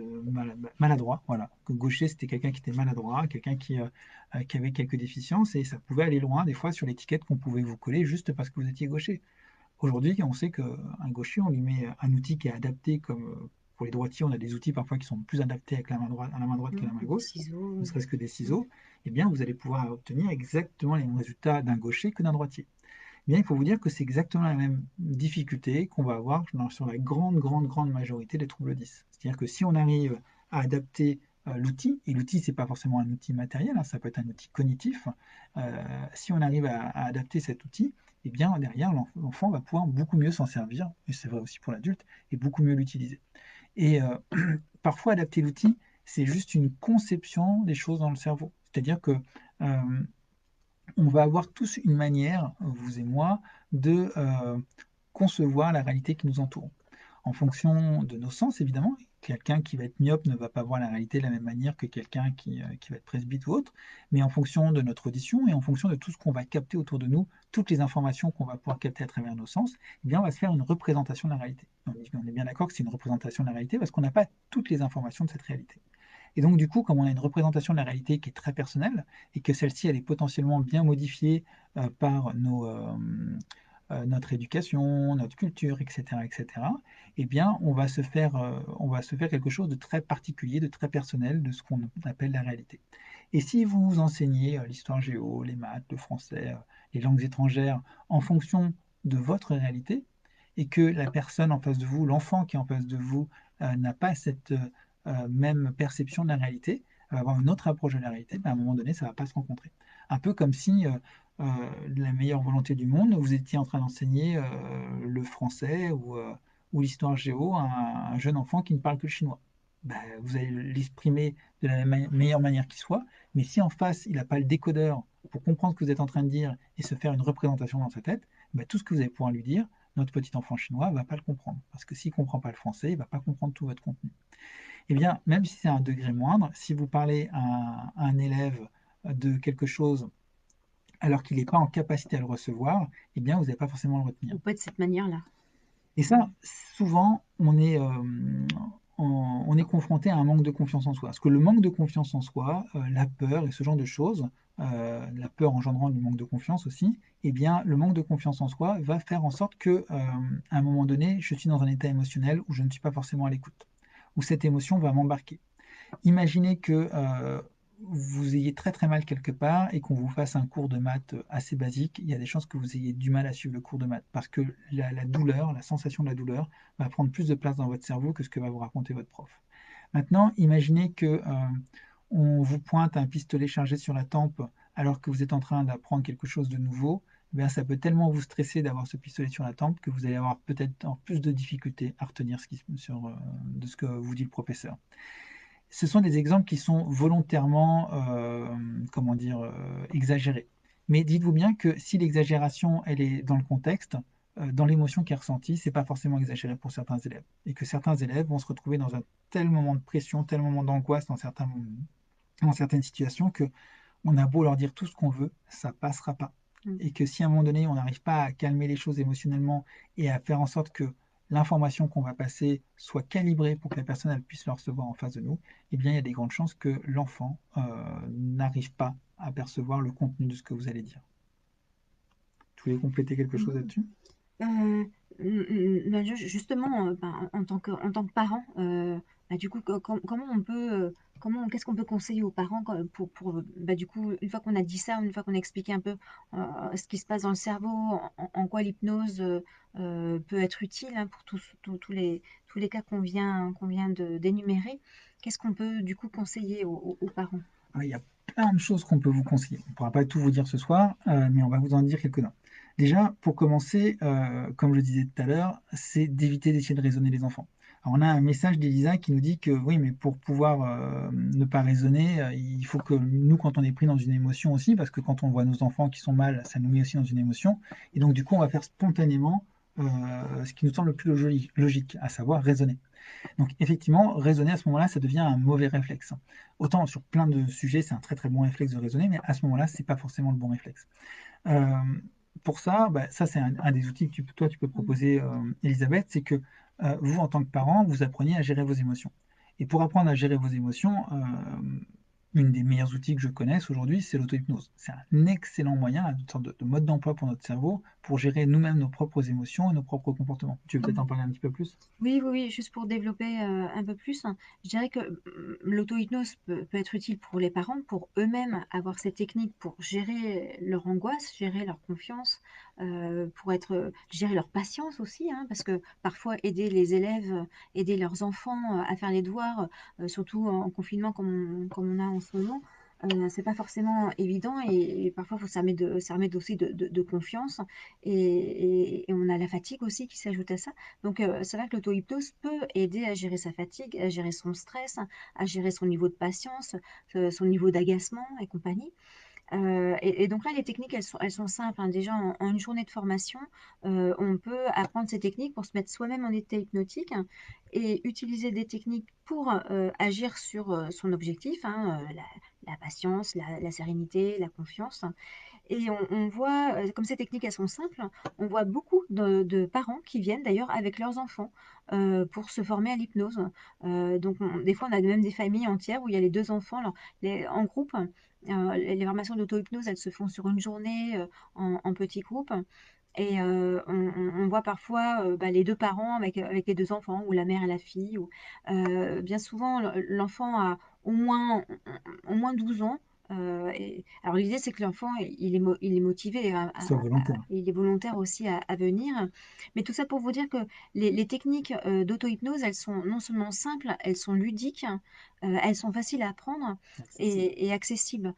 [SPEAKER 1] maladroit, voilà. Que gaucher, c'était quelqu'un qui était maladroit, quelqu'un qui avait quelques déficiences et ça pouvait aller loin des fois sur l'étiquette qu'on pouvait vous coller juste parce que vous étiez gaucher. Aujourd'hui, on sait qu'un gaucher, on lui met un outil qui est adapté comme pour les droitiers, on a des outils parfois qui sont plus adaptés avec la main droite, à la main droite que la main
[SPEAKER 2] Des
[SPEAKER 1] gauche, ne
[SPEAKER 2] ciseaux.
[SPEAKER 1] serait-ce que des
[SPEAKER 2] Mm.
[SPEAKER 1] ciseaux, eh bien, vous allez pouvoir obtenir exactement les mêmes résultats d'un gaucher que d'un droitier. Eh bien, il faut vous dire que c'est exactement la même difficulté qu'on va avoir sur la grande majorité des troubles 10. C'est-à-dire que si on arrive à adapter l'outil, et l'outil, c'est pas forcément un outil matériel, hein, ça peut être un outil cognitif, si on arrive à adapter cet outil, eh bien, derrière, l'enfant va pouvoir beaucoup mieux s'en servir, et c'est vrai aussi pour l'adulte, et beaucoup mieux l'utiliser. Et parfois, adapter l'outil, c'est juste une conception des choses dans le cerveau. C'est-à-dire que euh, on va avoir tous une manière, vous et moi, de concevoir la réalité qui nous entoure. En fonction de nos sens, évidemment, quelqu'un qui va être myope ne va pas voir la réalité de la même manière que quelqu'un qui va être presbyte ou autre, mais en fonction de notre audition et en fonction de tout ce qu'on va capter autour de nous, toutes les informations qu'on va pouvoir capter à travers nos sens, eh bien, on va se faire une représentation de la réalité. On est bien d'accord que c'est une représentation de la réalité parce qu'on n'a pas toutes les informations de cette réalité. Et donc, du coup, comme on a une représentation de la réalité qui est très personnelle et que celle-ci, elle est potentiellement bien modifiée par notre éducation, notre culture, etc., etc., eh bien, on va se faire quelque chose de très particulier, de très personnel de ce qu'on appelle la réalité. Et si vous enseignez l'histoire géo, les maths, le français, les langues étrangères en fonction de votre réalité, et que la personne en face de vous, l'enfant qui est en face de vous, n'a pas cette même perception de la réalité, avoir une autre approche de la réalité, ben, à un moment donné, ça ne va pas se rencontrer. Un peu comme si, de la meilleure volonté du monde, vous étiez en train d'enseigner le français ou l'histoire géo à un jeune enfant qui ne parle que le chinois. Ben, vous allez l'exprimer de la meilleure manière qui soit, mais si en face, il n'a pas le décodeur pour comprendre ce que vous êtes en train de dire et se faire une représentation dans sa tête, ben, tout ce que vous allez pouvoir lui dire, notre petit enfant chinois ne va pas le comprendre. Parce que s'il ne comprend pas le français, il ne va pas comprendre tout votre contenu. Eh bien, même si c'est un degré moindre, si vous parlez à un élève de quelque chose alors qu'il n'est pas en capacité à le recevoir, eh bien, vous n'allez pas forcément le retenir.
[SPEAKER 2] Ou pas de cette manière-là.
[SPEAKER 1] Et ça, souvent, on est confronté à un manque de confiance en soi. Parce que le manque de confiance en soi, la peur et ce genre de choses, la peur engendrant du manque de confiance aussi, eh bien, le manque de confiance en soi va faire en sorte que, à un moment donné, je suis dans un état émotionnel où je ne suis pas forcément à l'écoute, où cette émotion va m'embarquer. Imaginez que vous ayez très très mal quelque part et qu'on vous fasse un cours de maths assez basique, il y a des chances que vous ayez du mal à suivre le cours de maths parce que la douleur, la sensation de la douleur va prendre plus de place dans votre cerveau que ce que va vous raconter votre prof. Maintenant, imaginez que on vous pointe un pistolet chargé sur la tempe alors que vous êtes en train d'apprendre quelque chose de nouveau. Eh bien, ça peut tellement vous stresser d'avoir ce pistolet sur la tempe que vous allez avoir peut-être plus de difficultés à retenir de ce que vous dit le professeur. Ce sont des exemples qui sont volontairement, comment dire, exagérés. Mais dites-vous bien que si l'exagération, elle est dans le contexte, dans l'émotion qui est ressentie, c'est pas forcément exagéré pour certains élèves. Et que certains élèves vont se retrouver dans un tel moment de pression, tel moment d'angoisse dans certaines situations que on a beau leur dire tout ce qu'on veut, ça passera pas.
[SPEAKER 2] Mm.
[SPEAKER 1] Et que si à un moment donné, on n'arrive pas à calmer les choses émotionnellement et à faire en sorte que l'information qu'on va passer soit calibrée pour que la personne elle puisse le recevoir en face de nous, eh bien, il y a des grandes chances que l'enfant n'arrive pas à percevoir le contenu de ce que vous allez dire. Tu voulais compléter quelque chose
[SPEAKER 2] Mm.
[SPEAKER 1] là-dessus?
[SPEAKER 2] Ben, justement, ben, en tant que parent, bah, du coup, comment on peut, qu'est-ce qu'on peut conseiller aux parents pour bah, du coup, une fois qu'on a dit ça, une fois qu'on a expliqué un peu ce qui se passe dans le cerveau, en quoi l'hypnose peut être utile hein, pour tous les cas qu'on vient d'énumérer, qu'est-ce qu'on peut du coup conseiller aux parents?
[SPEAKER 1] Ah, il y a plein de choses qu'on peut vous conseiller. On ne pourra pas tout vous dire ce soir, mais on va vous en dire quelques-uns. Déjà, pour commencer, comme je disais tout à l'heure, c'est d'éviter d'essayer de raisonner les enfants. Alors, on a un message d'Elisa qui nous dit que oui, mais pour pouvoir ne pas raisonner, il faut que nous, quand on est pris dans une émotion aussi, parce que quand on voit nos enfants qui sont mal, ça nous met aussi dans une émotion. Et donc, du coup, on va faire spontanément ce qui nous semble le plus logique, à savoir raisonner. Donc effectivement, raisonner à ce moment-là, ça devient un mauvais réflexe. Autant sur plein de sujets, c'est un très très bon réflexe de raisonner, mais à ce moment-là, c'est pas forcément le bon réflexe. Euh, pour ça, bah, ça c'est un des outils que toi tu peux
[SPEAKER 2] Mm.
[SPEAKER 1] proposer, Elisabeth, c'est que vous en tant que parent, vous appreniez à gérer vos émotions. Et pour apprendre à gérer vos émotions, Une des meilleurs outils que je connaisse aujourd'hui, c'est l'auto-hypnose. C'est un excellent moyen, une sorte de mode d'emploi pour notre cerveau, pour gérer nous-mêmes nos propres émotions et nos propres comportements. Tu veux peut-être en parler un petit peu plus?
[SPEAKER 2] Oui, oui, oui, juste pour développer un peu plus, hein, je dirais que l'auto-hypnose peut être utile pour les parents, pour eux-mêmes avoir ces techniques pour gérer leur angoisse, gérer leur confiance, pour gérer leur patience aussi, hein, parce que parfois aider les élèves, aider leurs enfants à faire les devoirs, surtout en confinement comme on a en ce moment, c'est pas forcément évident et parfois ça remet aussi de confiance et on a la fatigue aussi qui s'ajoute à ça. Donc, c'est vrai que l'auto-hypnose peut aider à gérer sa fatigue, à gérer son stress, à gérer son niveau de patience, son niveau d'agacement et compagnie. Et donc là, les techniques, elles sont simples, hein. Déjà, en une journée de formation, on peut apprendre ces techniques pour se mettre soi-même en état hypnotique, hein, et utiliser des techniques pour agir sur son objectif, hein, la patience, la sérénité, la confiance. Et on voit, comme ces techniques, elles sont simples, on voit beaucoup de parents qui viennent d'ailleurs avec leurs enfants pour se former à l'hypnose. Donc des fois, on a même des familles entières où il y a les 2 enfants, alors en groupe, les formations d'auto-hypnose, elles se font sur une journée, en petits groupes et on voit parfois, les 2 parents avec les 2 enfants ou la mère et la fille ou bien souvent l'enfant a au moins 12 ans, et alors l'idée c'est que l'enfant il est motivé
[SPEAKER 1] Soit volontaire.
[SPEAKER 2] il est volontaire aussi à venir. Mais tout ça pour vous dire que les techniques, d'auto-hypnose, elles sont non seulement simples, elles sont ludiques, elles sont faciles à apprendre
[SPEAKER 1] Accessible.
[SPEAKER 2] et accessibles.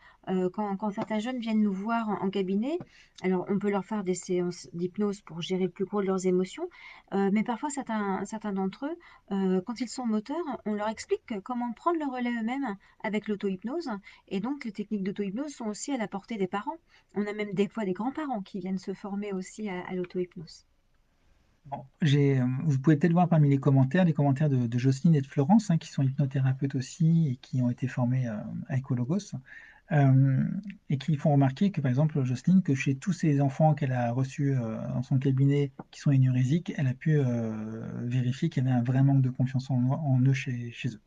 [SPEAKER 2] Quand certains jeunes viennent nous voir en cabinet, alors on peut leur faire des séances d'hypnose pour gérer le plus gros de leurs émotions, mais parfois certains d'entre eux, quand ils sont moteurs, on leur explique comment prendre le relais eux-mêmes avec l'auto-hypnose et donc les techniques d'auto-hypnose sont aussi à la portée des parents. On a même des fois des grands-parents qui viennent se former aussi à l'auto-hypnose.
[SPEAKER 1] Bon, vous pouvez peut-être voir parmi les commentaires de Jocelyne et de Florence, hein, qui sont hypnothérapeutes aussi et qui ont été formés à Ecologos, et qui font remarquer que, par exemple, Jocelyne, que chez tous ces enfants qu'elle a reçus dans son cabinet qui sont énurésiques, elle a pu vérifier qu'il y avait un vrai manque de confiance en eux chez eux.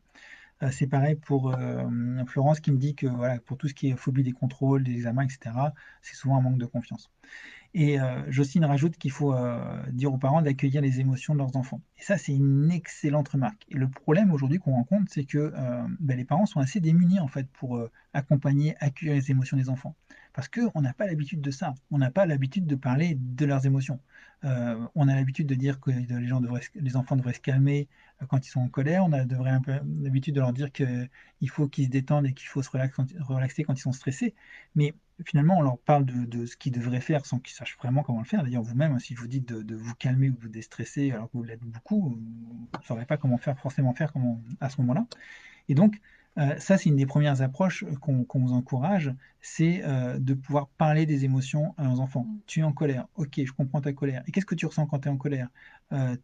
[SPEAKER 1] C'est pareil pour Florence qui me dit que voilà, pour tout ce qui est phobie des contrôles, des examens, etc., c'est souvent un manque de confiance. Et Jocelyne rajoute qu'il faut dire aux parents d'accueillir les émotions de leurs enfants. Et ça, c'est une excellente remarque. Et le problème aujourd'hui qu'on rencontre, c'est que les parents sont assez démunis en fait pour accompagner, accueillir les émotions des enfants. Parce qu'on n'a pas l'habitude de ça. On n'a pas l'habitude de parler de leurs émotions. On a l'habitude de dire que les enfants devraient se calmer quand ils sont en colère. On a un peu l'habitude de leur dire qu'il faut qu'ils se détendent et qu'il faut se relaxer quand ils sont stressés. Mais finalement, on leur parle de ce qu'ils devraient faire sans qu'ils sachent vraiment comment le faire. D'ailleurs, vous-même, hein, si je vous dites de vous calmer ou de vous déstresser alors que vous l'êtes beaucoup, vous ne saurez pas comment faire, forcément faire comment, à ce moment-là. Et donc, ça, c'est une des premières approches qu'on vous encourage, c'est de pouvoir parler des émotions aux enfants.
[SPEAKER 2] Mm.
[SPEAKER 1] Tu es en colère, ok, je comprends ta colère. Et qu'est-ce que tu ressens quand tu es en colère?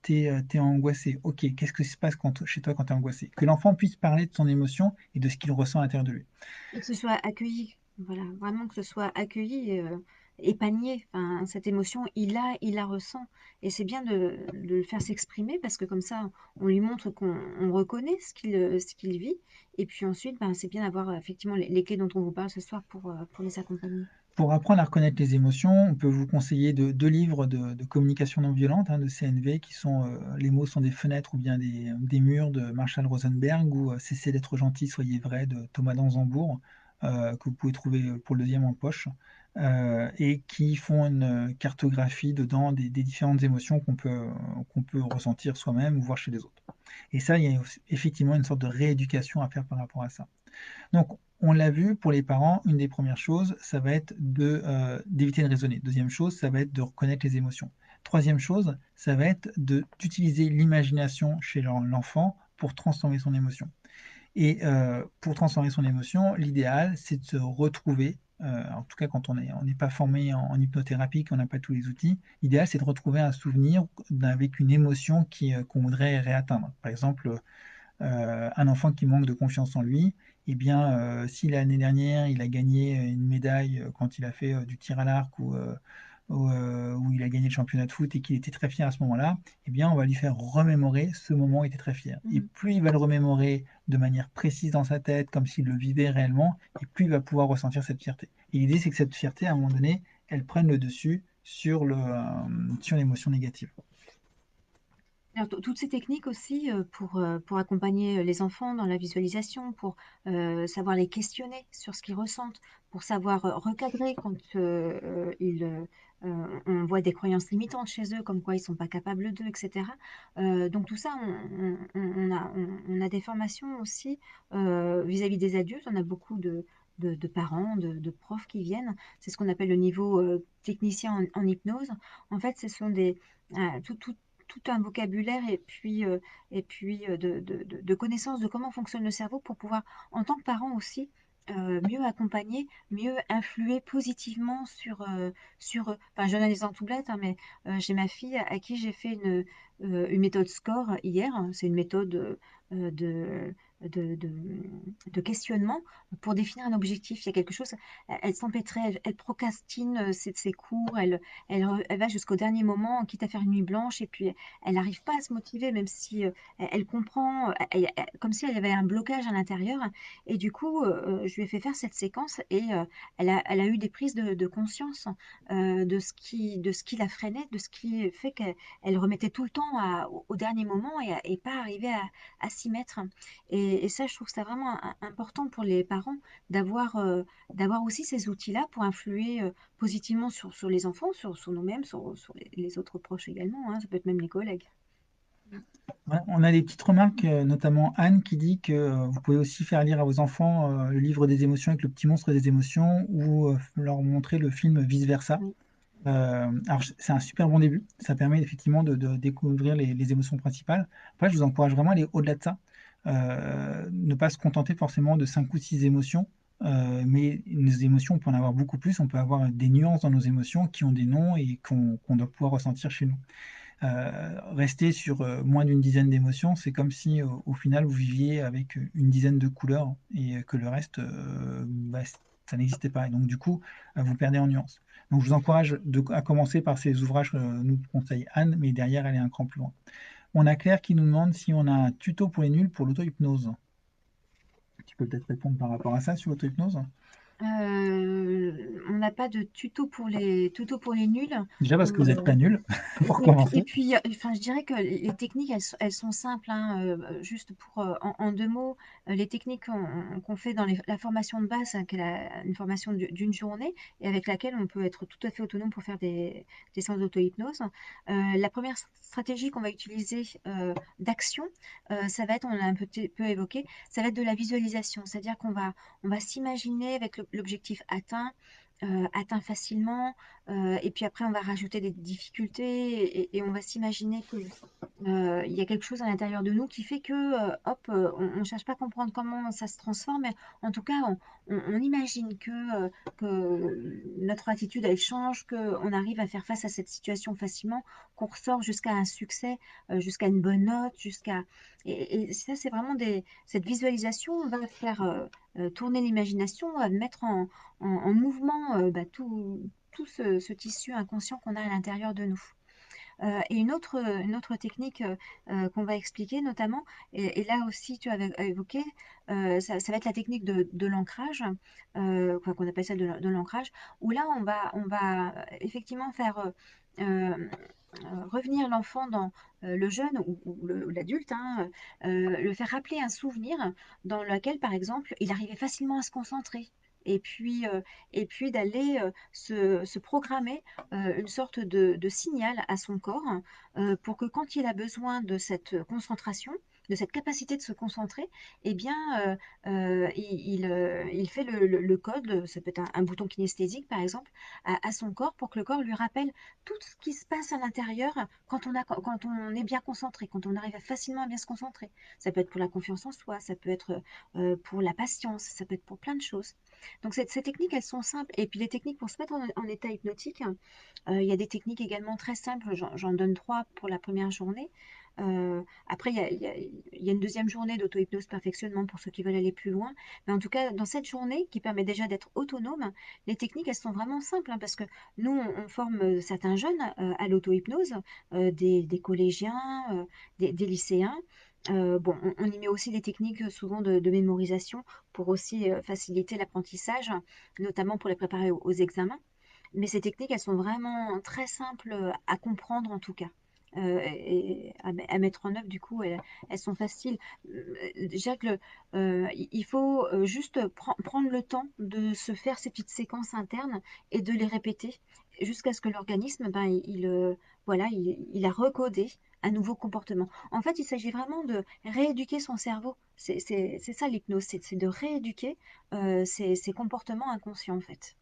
[SPEAKER 1] Tu es angoissé, ok, qu'est-ce qui se passe chez toi quand tu es angoissé? Que l'enfant puisse parler de son émotion et de ce qu'il ressent à l'intérieur de lui.
[SPEAKER 2] Et que ce soit accueilli, voilà, vraiment que ce soit accueilli, épargné. Enfin, cette émotion, il la ressent. Et c'est bien de le faire s'exprimer parce que comme ça, on lui montre qu'on reconnaît ce qu'il vit. Et puis ensuite, ben, c'est bien d'avoir effectivement les clés dont on vous parle ce soir pour les accompagner.
[SPEAKER 1] Pour apprendre à reconnaître les émotions, on peut vous conseiller deux livres de communication non violente, hein, de CNV, qui sont Les mots sont des fenêtres ou bien des murs de Marshall Rosenberg ou Cessez d'être gentil, soyez vrai de Thomas Danzambourg, que vous pouvez trouver pour le deuxième en poche, et qui font une cartographie dedans des différentes émotions qu'on peut ressentir soi-même ou voir chez les autres. Et ça, il y a effectivement une sorte de rééducation à faire par rapport à ça. Donc, on l'a vu pour les parents, une des premières choses, ça va être d'éviter de raisonner. Deuxième chose, ça va être de reconnaître les émotions. Troisième chose, ça va être d'utiliser l'imagination chez l'enfant pour transformer son émotion. Et pour transformer son émotion, l'idéal, c'est de se retrouver, en tout cas quand on n'est pas formé en hypnothérapie, qu'on n'a pas tous les outils, l'idéal, c'est de retrouver un souvenir avec une émotion qu'on voudrait réatteindre. Par exemple, un enfant qui manque de confiance en lui, eh bien, si l'année dernière, il a gagné une médaille quand il a fait du tir à l'arc où il a gagné le championnat de foot et qu'il était très fier à ce moment-là, eh bien, on va lui faire remémorer ce moment où il était très fier. Et
[SPEAKER 2] Mmh.
[SPEAKER 1] plus il va le remémorer de manière précise dans sa tête, comme s'il le vivait réellement, et plus il va pouvoir ressentir cette fierté. Et l'idée, c'est que cette fierté, à un moment donné, elle prenne le dessus sur sur l'émotion négative.
[SPEAKER 2] Alors, toutes ces techniques aussi pour accompagner les enfants dans la visualisation, pour savoir les questionner sur ce qu'ils ressentent, pour savoir recadrer quand on voit des croyances limitantes chez eux, comme quoi ils sont pas capables d'eux, etc. Donc tout ça, on a des formations aussi vis-à-vis des adultes. On a beaucoup de parents, de profs qui viennent. C'est ce qu'on appelle le niveau technicien en hypnose. En fait, ce sont tout un vocabulaire et puis de connaissances de comment fonctionne le cerveau pour pouvoir, en tant que parent aussi, mieux accompagner, mieux influer positivement sur eux. Enfin, je donne un exemple tout bête, hein, mais j'ai ma fille à qui j'ai fait une méthode SCORE hier. C'est une méthode de, de, de, de questionnement pour définir un objectif. Il y a quelque chose, elle s'empêtrait, elle procrastine ses cours, elle va jusqu'au dernier moment, quitte à faire une nuit blanche, et puis elle n'arrive pas à se motiver, même si elle comprend, comme si elle avait un blocage à l'intérieur. Et du coup, je lui ai fait faire cette séquence et elle a eu des prises de conscience de ce qui la freinait, de ce qui fait qu'elle remettait tout le temps au dernier moment et pas arriver à s'y mettre. Et ça, je trouve ça vraiment important pour les parents d'avoir d'avoir aussi ces outils-là pour influer positivement sur les enfants, sur nous-mêmes, sur les autres proches également, hein. Ça peut être même les collègues.
[SPEAKER 1] Ouais, on a des petites remarques, notamment Anne qui dit que vous pouvez aussi faire lire à vos enfants le livre des émotions avec le petit monstre des émotions ou leur montrer le film Vice Versa.
[SPEAKER 2] Oui.
[SPEAKER 1] Alors, c'est un super bon début. Ça permet effectivement de découvrir les émotions principales. Après, je vous encourage vraiment à aller au-delà de ça. Ne pas se contenter forcément de 5 ou 6 émotions, mais nos émotions, on peut en avoir beaucoup plus. On peut avoir des nuances dans nos émotions qui ont des noms et qu'on doit pouvoir ressentir chez nous. Rester sur moins d'une dizaine d'émotions, c'est comme si au final vous viviez avec une dizaine de couleurs et que le reste, bah, ça n'existait pas. Et donc du coup, vous perdez en nuances. Donc je vous encourage à commencer par ces ouvrages que nous conseille Anne, mais derrière elle est un cran plus loin. On a Claire qui nous demande si on a un tuto pour les nuls pour l'auto-hypnose. Tu peux peut-être répondre par rapport à ça sur l'auto-hypnose.
[SPEAKER 2] On n'a pas de tuto pour les nuls.
[SPEAKER 1] Déjà parce que vous n'êtes
[SPEAKER 2] Euh,
[SPEAKER 1] pas nul, pour
[SPEAKER 2] et
[SPEAKER 1] commencer.
[SPEAKER 2] puis, enfin, je dirais que les techniques, elles sont simples, hein, juste pour, en deux mots, les techniques qu'on fait dans la formation de base, hein, qui est une formation d'une journée, et avec laquelle on peut être tout à fait autonome pour faire des séances d'auto-hypnose. La première stratégie qu'on va utiliser d'action, ça va être, on l'a un peu évoqué, ça va être de la visualisation, c'est-à-dire on va s'imaginer avec l'objectif atteint, atteint facilement, et puis après, on va rajouter des difficultés et on va s'imaginer que il y a quelque chose à l'intérieur de nous qui fait que, hop, on ne cherche pas à comprendre comment ça se transforme, mais en tout cas, on imagine que notre attitude, elle change, qu'on arrive à faire face à cette situation facilement, qu'on ressort jusqu'à un succès, jusqu'à une bonne note, et ça, c'est vraiment cette visualisation va faire tourner l'imagination, va mettre en mouvement tout ce tissu inconscient qu'on a à l'intérieur de nous. Et une autre technique qu'on va expliquer notamment, et là aussi tu avais évoqué, ça va être la technique de l'ancrage, enfin, qu'on appelle celle de l'ancrage, où là on va effectivement faire revenir l'enfant dans le jeune ou l'adulte, hein, le faire rappeler un souvenir dans lequel, par exemple, il arrivait facilement à se concentrer. Et puis, euh, et puis d'aller se programmer une sorte de signal à son corps pour que quand il a besoin de cette concentration, de cette capacité de se concentrer, eh bien, il fait le code, ça peut être un bouton kinesthésique par exemple, à son corps pour que le corps lui rappelle tout ce qui se passe à l'intérieur quand on est bien concentré, quand on arrive facilement à bien se concentrer. Ça peut être pour la confiance en soi, ça peut être pour la patience, ça peut être pour plein de choses. Donc ces techniques, elles sont simples. Et puis les techniques pour se mettre en état hypnotique, il y a des techniques également très simples, j'en donne trois pour la première journée. Après, il y a une deuxième journée d'auto-hypnose perfectionnement pour ceux qui veulent aller plus loin. Mais en tout cas, dans cette journée qui permet déjà d'être autonome, les techniques, elles sont vraiment simples, hein, parce que nous, on forme certains jeunes à l'auto-hypnose, des collégiens, des lycéens. Bon, on y met aussi des techniques souvent de mémorisation pour aussi faciliter l'apprentissage, notamment pour les préparer aux examens. Mais ces techniques, elles sont vraiment très simples à comprendre en tout cas. Et à mettre en œuvre, du coup, elles sont faciles. Déjà que il faut juste prendre le temps de se faire ces petites séquences internes et de les répéter jusqu'à ce que l'organisme, ben, voilà, il a recodé un nouveau comportement. En fait, il s'agit vraiment de rééduquer son cerveau. C'est ça l'hypnose, c'est de rééduquer ces comportements inconscients en fait.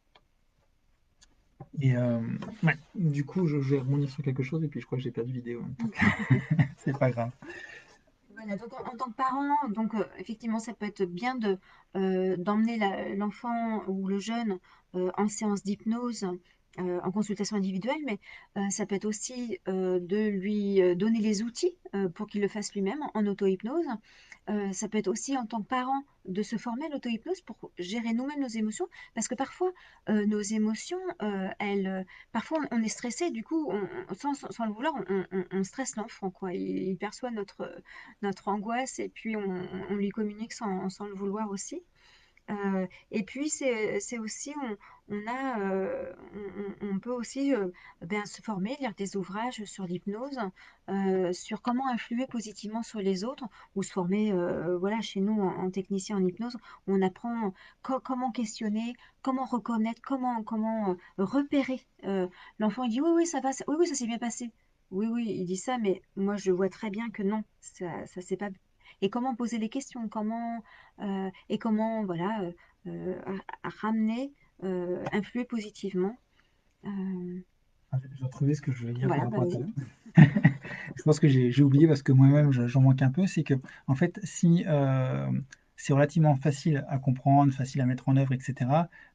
[SPEAKER 1] Et ouais, du coup, je vais rebondir sur quelque chose et puis je crois que j'ai perdu vidéo. Donc, c'est pas grave.
[SPEAKER 2] Voilà, donc en tant que parent, donc effectivement, ça peut être bien d'emmener l'enfant ou le jeune en séance d'hypnose, en consultation individuelle, mais ça peut être aussi de lui donner les outils pour qu'il le fasse lui-même en auto-hypnose. Ça peut être aussi en tant que parent de se former à l'auto-hypnose pour gérer nous-mêmes nos émotions, parce que parfois nos émotions, parfois on est stressé, du coup, sans le vouloir, on stresse l'enfant, quoi. Il perçoit notre angoisse et puis on lui communique sans le vouloir aussi. Et puis c'est aussi on peut aussi ben, se former, lire des ouvrages sur l'hypnose, sur comment influer positivement sur les autres, ou se former voilà chez nous en technicien en hypnose, où on apprend comment questionner, comment reconnaître, comment repérer. L'enfant il dit oui oui ça va, oui oui ça s'est bien passé. Oui oui il dit ça, mais moi je vois très bien que non, ça c'est pas. Et comment poser les questions, et comment voilà à ramener, influer positivement. Euh,
[SPEAKER 1] J'ai retrouvé ce que je voulais dire par
[SPEAKER 2] voilà, bah
[SPEAKER 1] rapport à tout à
[SPEAKER 2] vas-y.
[SPEAKER 1] l'heure. Je pense que j'ai oublié parce que moi-même j'en manque un peu. C'est que, en fait, si c'est relativement facile à comprendre, facile à mettre en œuvre, etc.,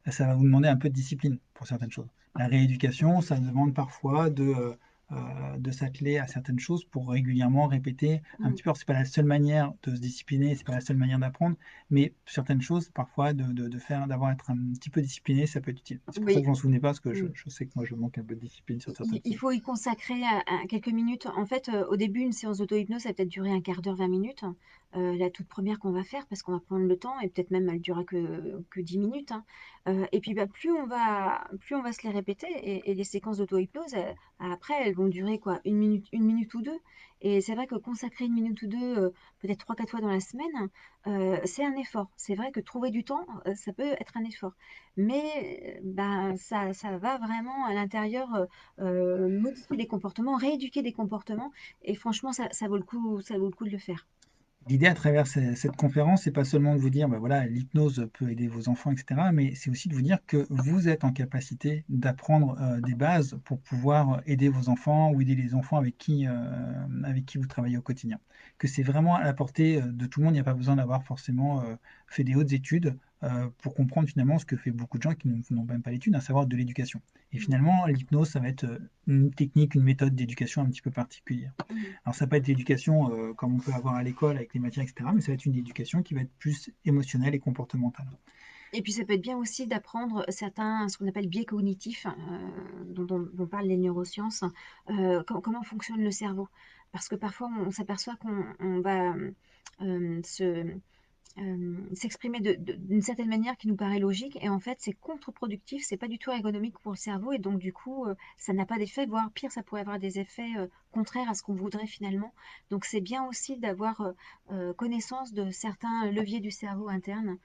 [SPEAKER 1] ça va vous demander un peu de discipline pour certaines choses. La rééducation, ça demande parfois de s'atteler à certaines choses pour régulièrement répéter un
[SPEAKER 2] Mm.
[SPEAKER 1] petit peu. Alors, c'est pas la seule manière de se discipliner, c'est pas la seule manière d'apprendre, mais certaines choses, parfois, de faire, être un petit peu discipliné, ça peut être utile. C'est pour ça que
[SPEAKER 2] Oui.
[SPEAKER 1] je m'en souvenais pas, parce que
[SPEAKER 2] Mm.
[SPEAKER 1] je sais que moi, je manque un peu de discipline sur certaines
[SPEAKER 2] Il
[SPEAKER 1] choses.
[SPEAKER 2] faut y consacrer quelques minutes. En fait, au début, une séance d'auto-hypnose, ça va peut-être durer un quart d'heure, 20 minutes. La toute première qu'on va faire, parce qu'on va prendre le temps, et peut-être même elle durera que 10 minutes, hein. Et puis, bah, plus on va se les répéter, et les séquences d'auto-hypnose, après, elles vont durer quoi, une minute ou deux. Et c'est vrai que consacrer une minute ou deux, peut-être trois, quatre fois dans la semaine, c'est un effort. C'est vrai que trouver du temps, ça peut être un effort. Mais ben, ça va vraiment à l'intérieur modifier des comportements, rééduquer des comportements. Et franchement, ça vaut le coup, ça vaut le coup de le faire.
[SPEAKER 1] L'idée à travers cette conférence, c'est pas seulement de vous dire, bah voilà, l'hypnose peut aider vos enfants, etc., mais c'est aussi de vous dire que vous êtes en capacité d'apprendre des bases pour pouvoir aider vos enfants ou aider les enfants avec qui vous travaillez au quotidien. Que c'est vraiment à la portée de tout le monde. Il n'y a pas besoin d'avoir forcément fait des hautes études pour comprendre finalement ce que fait beaucoup de gens qui n'ont même pas l'étude, à savoir de l'éducation. Et
[SPEAKER 2] Mm.
[SPEAKER 1] finalement, l'hypnose, ça va être une technique, une méthode d'éducation un petit peu particulière.
[SPEAKER 2] Mm.
[SPEAKER 1] Alors ça peut être l'éducation comme on peut avoir à l'école avec les matières, etc. Mais ça va être une éducation qui va être plus émotionnelle et comportementale.
[SPEAKER 2] Et puis ça peut être bien aussi d'apprendre certains, ce qu'on appelle biais cognitifs, dont parlent les neurosciences, comment fonctionne le cerveau. Parce que parfois on s'aperçoit qu'on va s'exprimer d'une certaine manière qui nous paraît logique, et en fait c'est contre-productif, c'est pas du tout ergonomique pour le cerveau, et donc du coup ça n'a pas d'effet, voire pire, ça pourrait avoir des effets contraires à ce qu'on voudrait finalement. Donc c'est bien aussi d'avoir connaissance de certains leviers du cerveau interne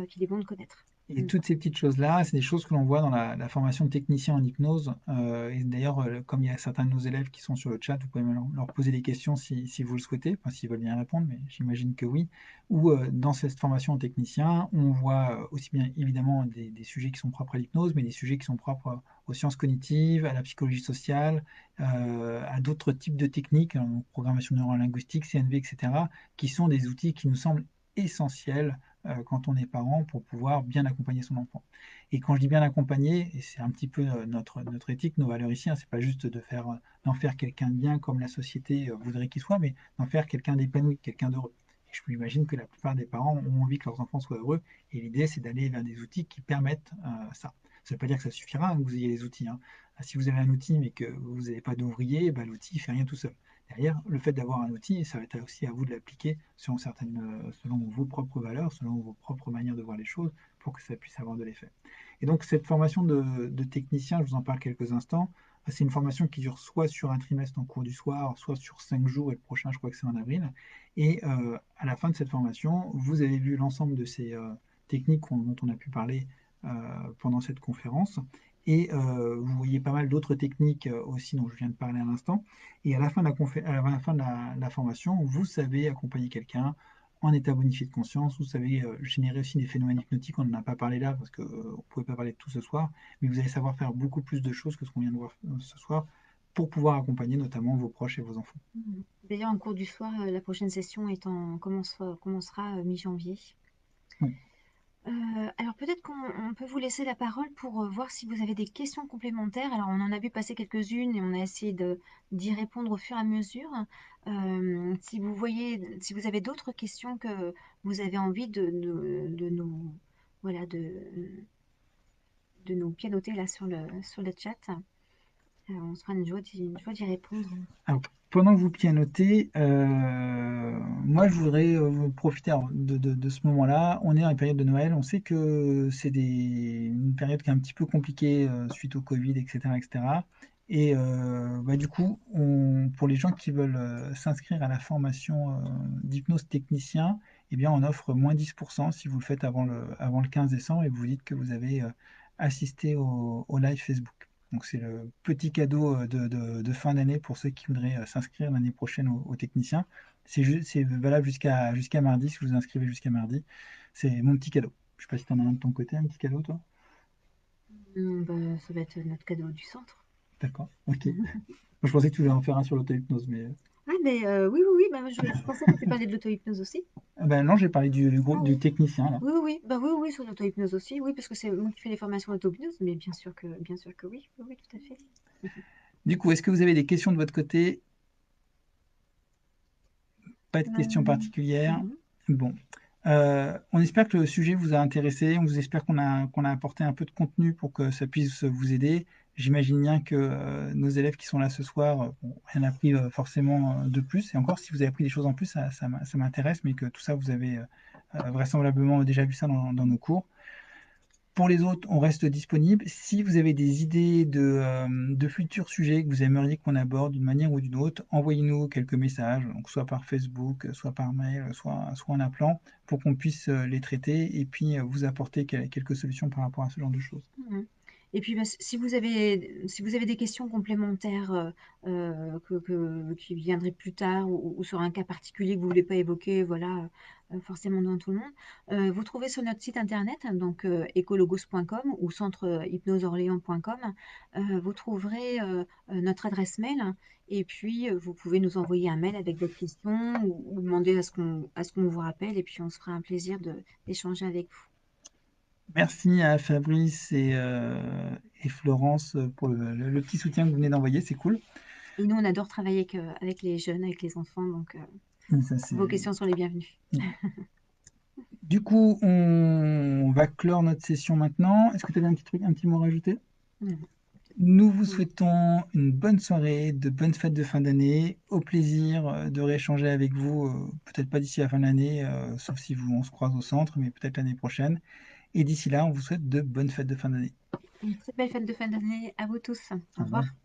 [SPEAKER 2] qu'il est bon de connaître.
[SPEAKER 1] Et
[SPEAKER 2] Mm.
[SPEAKER 1] toutes ces petites choses-là, c'est des choses que l'on voit dans la formation de technicien en hypnose. Et d'ailleurs, comme il y a certains de nos élèves qui sont sur le chat, vous pouvez leur poser des questions si vous le souhaitez, enfin s'ils veulent bien répondre, mais j'imagine que oui. Ou dans cette formation en technicien, on voit aussi bien évidemment des sujets qui sont propres à l'hypnose, mais des sujets qui sont propres aux sciences cognitives, à la psychologie sociale, à d'autres types de techniques, programmation neurolinguistique, CNV, etc., qui sont des outils qui nous semblent essentiels quand on est parent pour pouvoir bien accompagner son enfant. Et quand je dis bien accompagner, et c'est un petit peu notre éthique, nos valeurs ici, hein, c'est pas juste d'en faire quelqu'un de bien comme la société voudrait qu'il soit, mais d'en faire quelqu'un d'épanoui, quelqu'un d'heureux. Et je m'imagine que la plupart des parents ont envie que leurs enfants soient heureux, et l'idée c'est d'aller vers des outils qui permettent ça. Ça ne veut pas dire que ça suffira, hein, que vous ayez les outils, hein. Si vous avez un outil mais que vous n'avez pas d'ouvrier, bah, l'outil ne fait rien tout seul. Derrière, le fait d'avoir un outil, ça va être aussi à vous de l'appliquer selon vos propres valeurs, selon vos propres manières de voir les choses, pour que ça puisse avoir de l'effet. Et donc, cette formation de technicien, je vous en parle quelques instants, c'est une formation qui dure soit sur un trimestre en cours du soir, soit sur 5 jours, et le prochain, je crois que c'est en avril. Et à la fin de cette formation, vous avez vu l'ensemble de ces techniques dont on a pu parler euh, pendant cette conférence. Et vous voyez pas mal d'autres techniques aussi dont je viens de parler à l'instant. Et à la fin de la fin de la formation, vous savez accompagner quelqu'un en état bonifié de conscience, vous savez générer aussi des phénomènes hypnotiques, on n'en a pas parlé là parce qu'on ne pouvait pas parler de tout ce soir, mais vous allez savoir faire beaucoup plus de choses que ce qu'on vient de voir ce soir pour pouvoir accompagner notamment vos proches et vos enfants.
[SPEAKER 2] Mhm. D'ailleurs, en cours du soir, la prochaine session commencera mi-janvier.
[SPEAKER 1] Oui.
[SPEAKER 2] Alors peut-être qu'on peut vous laisser la parole pour voir si vous avez des questions complémentaires. Alors on en a vu passer quelques-unes et on a essayé d'y répondre au fur et à mesure. Si vous avez d'autres questions que vous avez envie de nous, voilà, de nous pianoter là sur le chat, on sera une joie d'y répondre.
[SPEAKER 1] Alors, pendant que vous pianotez, moi je voudrais profiter alors, de ce moment-là. On est en période de Noël, on sait que c'est une période qui est un petit peu compliquée suite au Covid, etc., etc. Et bah, du coup, pour les gens qui veulent s'inscrire à la formation d'hypnose technicien, eh bien, on offre moins 10% si vous le faites avant le 15 décembre et vous dites que vous avez assisté au live Facebook. Donc c'est le petit cadeau de fin d'année pour ceux qui voudraient s'inscrire l'année prochaine au technicien. C'est valable jusqu'à mardi, si vous vous inscrivez jusqu'à mardi. C'est mon petit cadeau. Je sais pas si tu en as un de ton côté, un petit cadeau, toi?
[SPEAKER 2] Bah, ça va être notre cadeau du centre.
[SPEAKER 1] D'accord, ok. Moi, je pensais que tu voulais en faire un sur l'auto-hypnose, mais
[SPEAKER 2] Ah, mais oui, oui, oui, bah, je pensais que tu parlais de l'auto-hypnose aussi.
[SPEAKER 1] ben non, j'ai parlé du
[SPEAKER 2] Ah
[SPEAKER 1] groupe du
[SPEAKER 2] oui.
[SPEAKER 1] technicien, là.
[SPEAKER 2] Oui, oui, oui, bah oui, oui, oui, sur l'auto-hypnose aussi, oui, parce que c'est moi qui fais les formations d'auto-hypnose, mais bien sûr que oui, oui, oui, tout à fait.
[SPEAKER 1] Du coup, est-ce que vous avez des questions de votre côté? Pas de questions
[SPEAKER 2] Euh,
[SPEAKER 1] particulières.
[SPEAKER 2] non.
[SPEAKER 1] Bon. On espère que le sujet vous a intéressé. On vous espère qu'on a apporté un peu de contenu pour que ça puisse vous aider. J'imagine bien que nos élèves qui sont là ce soir, bon, rien appris forcément de plus. Et encore, si vous avez appris des choses en plus, ça m'intéresse, mais que tout ça, vous avez vraisemblablement déjà vu ça dans nos cours. Pour les autres, on reste disponible. Si vous avez des idées de futurs sujets que vous aimeriez qu'on aborde d'une manière ou d'une autre, envoyez-nous quelques messages, donc soit par Facebook, soit par mail, soit en appelant, pour qu'on puisse les traiter et puis vous apporter quelques solutions par rapport à ce genre de choses.
[SPEAKER 2] Mhm. Et puis, bah, si vous avez des questions complémentaires qui viendraient plus tard ou sur un cas particulier que vous ne voulez pas évoquer, voilà, forcément devant tout le monde, vous trouvez sur notre site internet, donc ecologos.com ou centrehypnoseorléans.com, vous trouverez notre adresse mail et puis vous pouvez nous envoyer un mail avec votre question ou demander à ce qu'on vous rappelle et puis on se fera un plaisir d'échanger avec vous.
[SPEAKER 1] Merci à Fabrice et Florence pour le petit soutien que vous venez d'envoyer, c'est cool.
[SPEAKER 2] Et nous, on adore travailler avec les jeunes, avec les enfants, donc
[SPEAKER 1] Ça,
[SPEAKER 2] vos questions sont les bienvenues.
[SPEAKER 1] Du coup, on va clore notre session maintenant. Est-ce que tu avais un petit truc, un petit mot à rajouter?
[SPEAKER 2] Mhm.
[SPEAKER 1] Nous vous
[SPEAKER 2] Mhm.
[SPEAKER 1] souhaitons une bonne soirée, de bonnes fêtes de fin d'année, au plaisir de rééchanger avec vous, peut-être pas d'ici la fin de l'année, sauf si on se croise au centre, mais peut-être l'année prochaine. Et d'ici là, on vous souhaite de bonnes fêtes de fin d'année.
[SPEAKER 2] Une très belle fête de fin d'année à vous tous. Au
[SPEAKER 1] Au revoir.
[SPEAKER 2] revoir.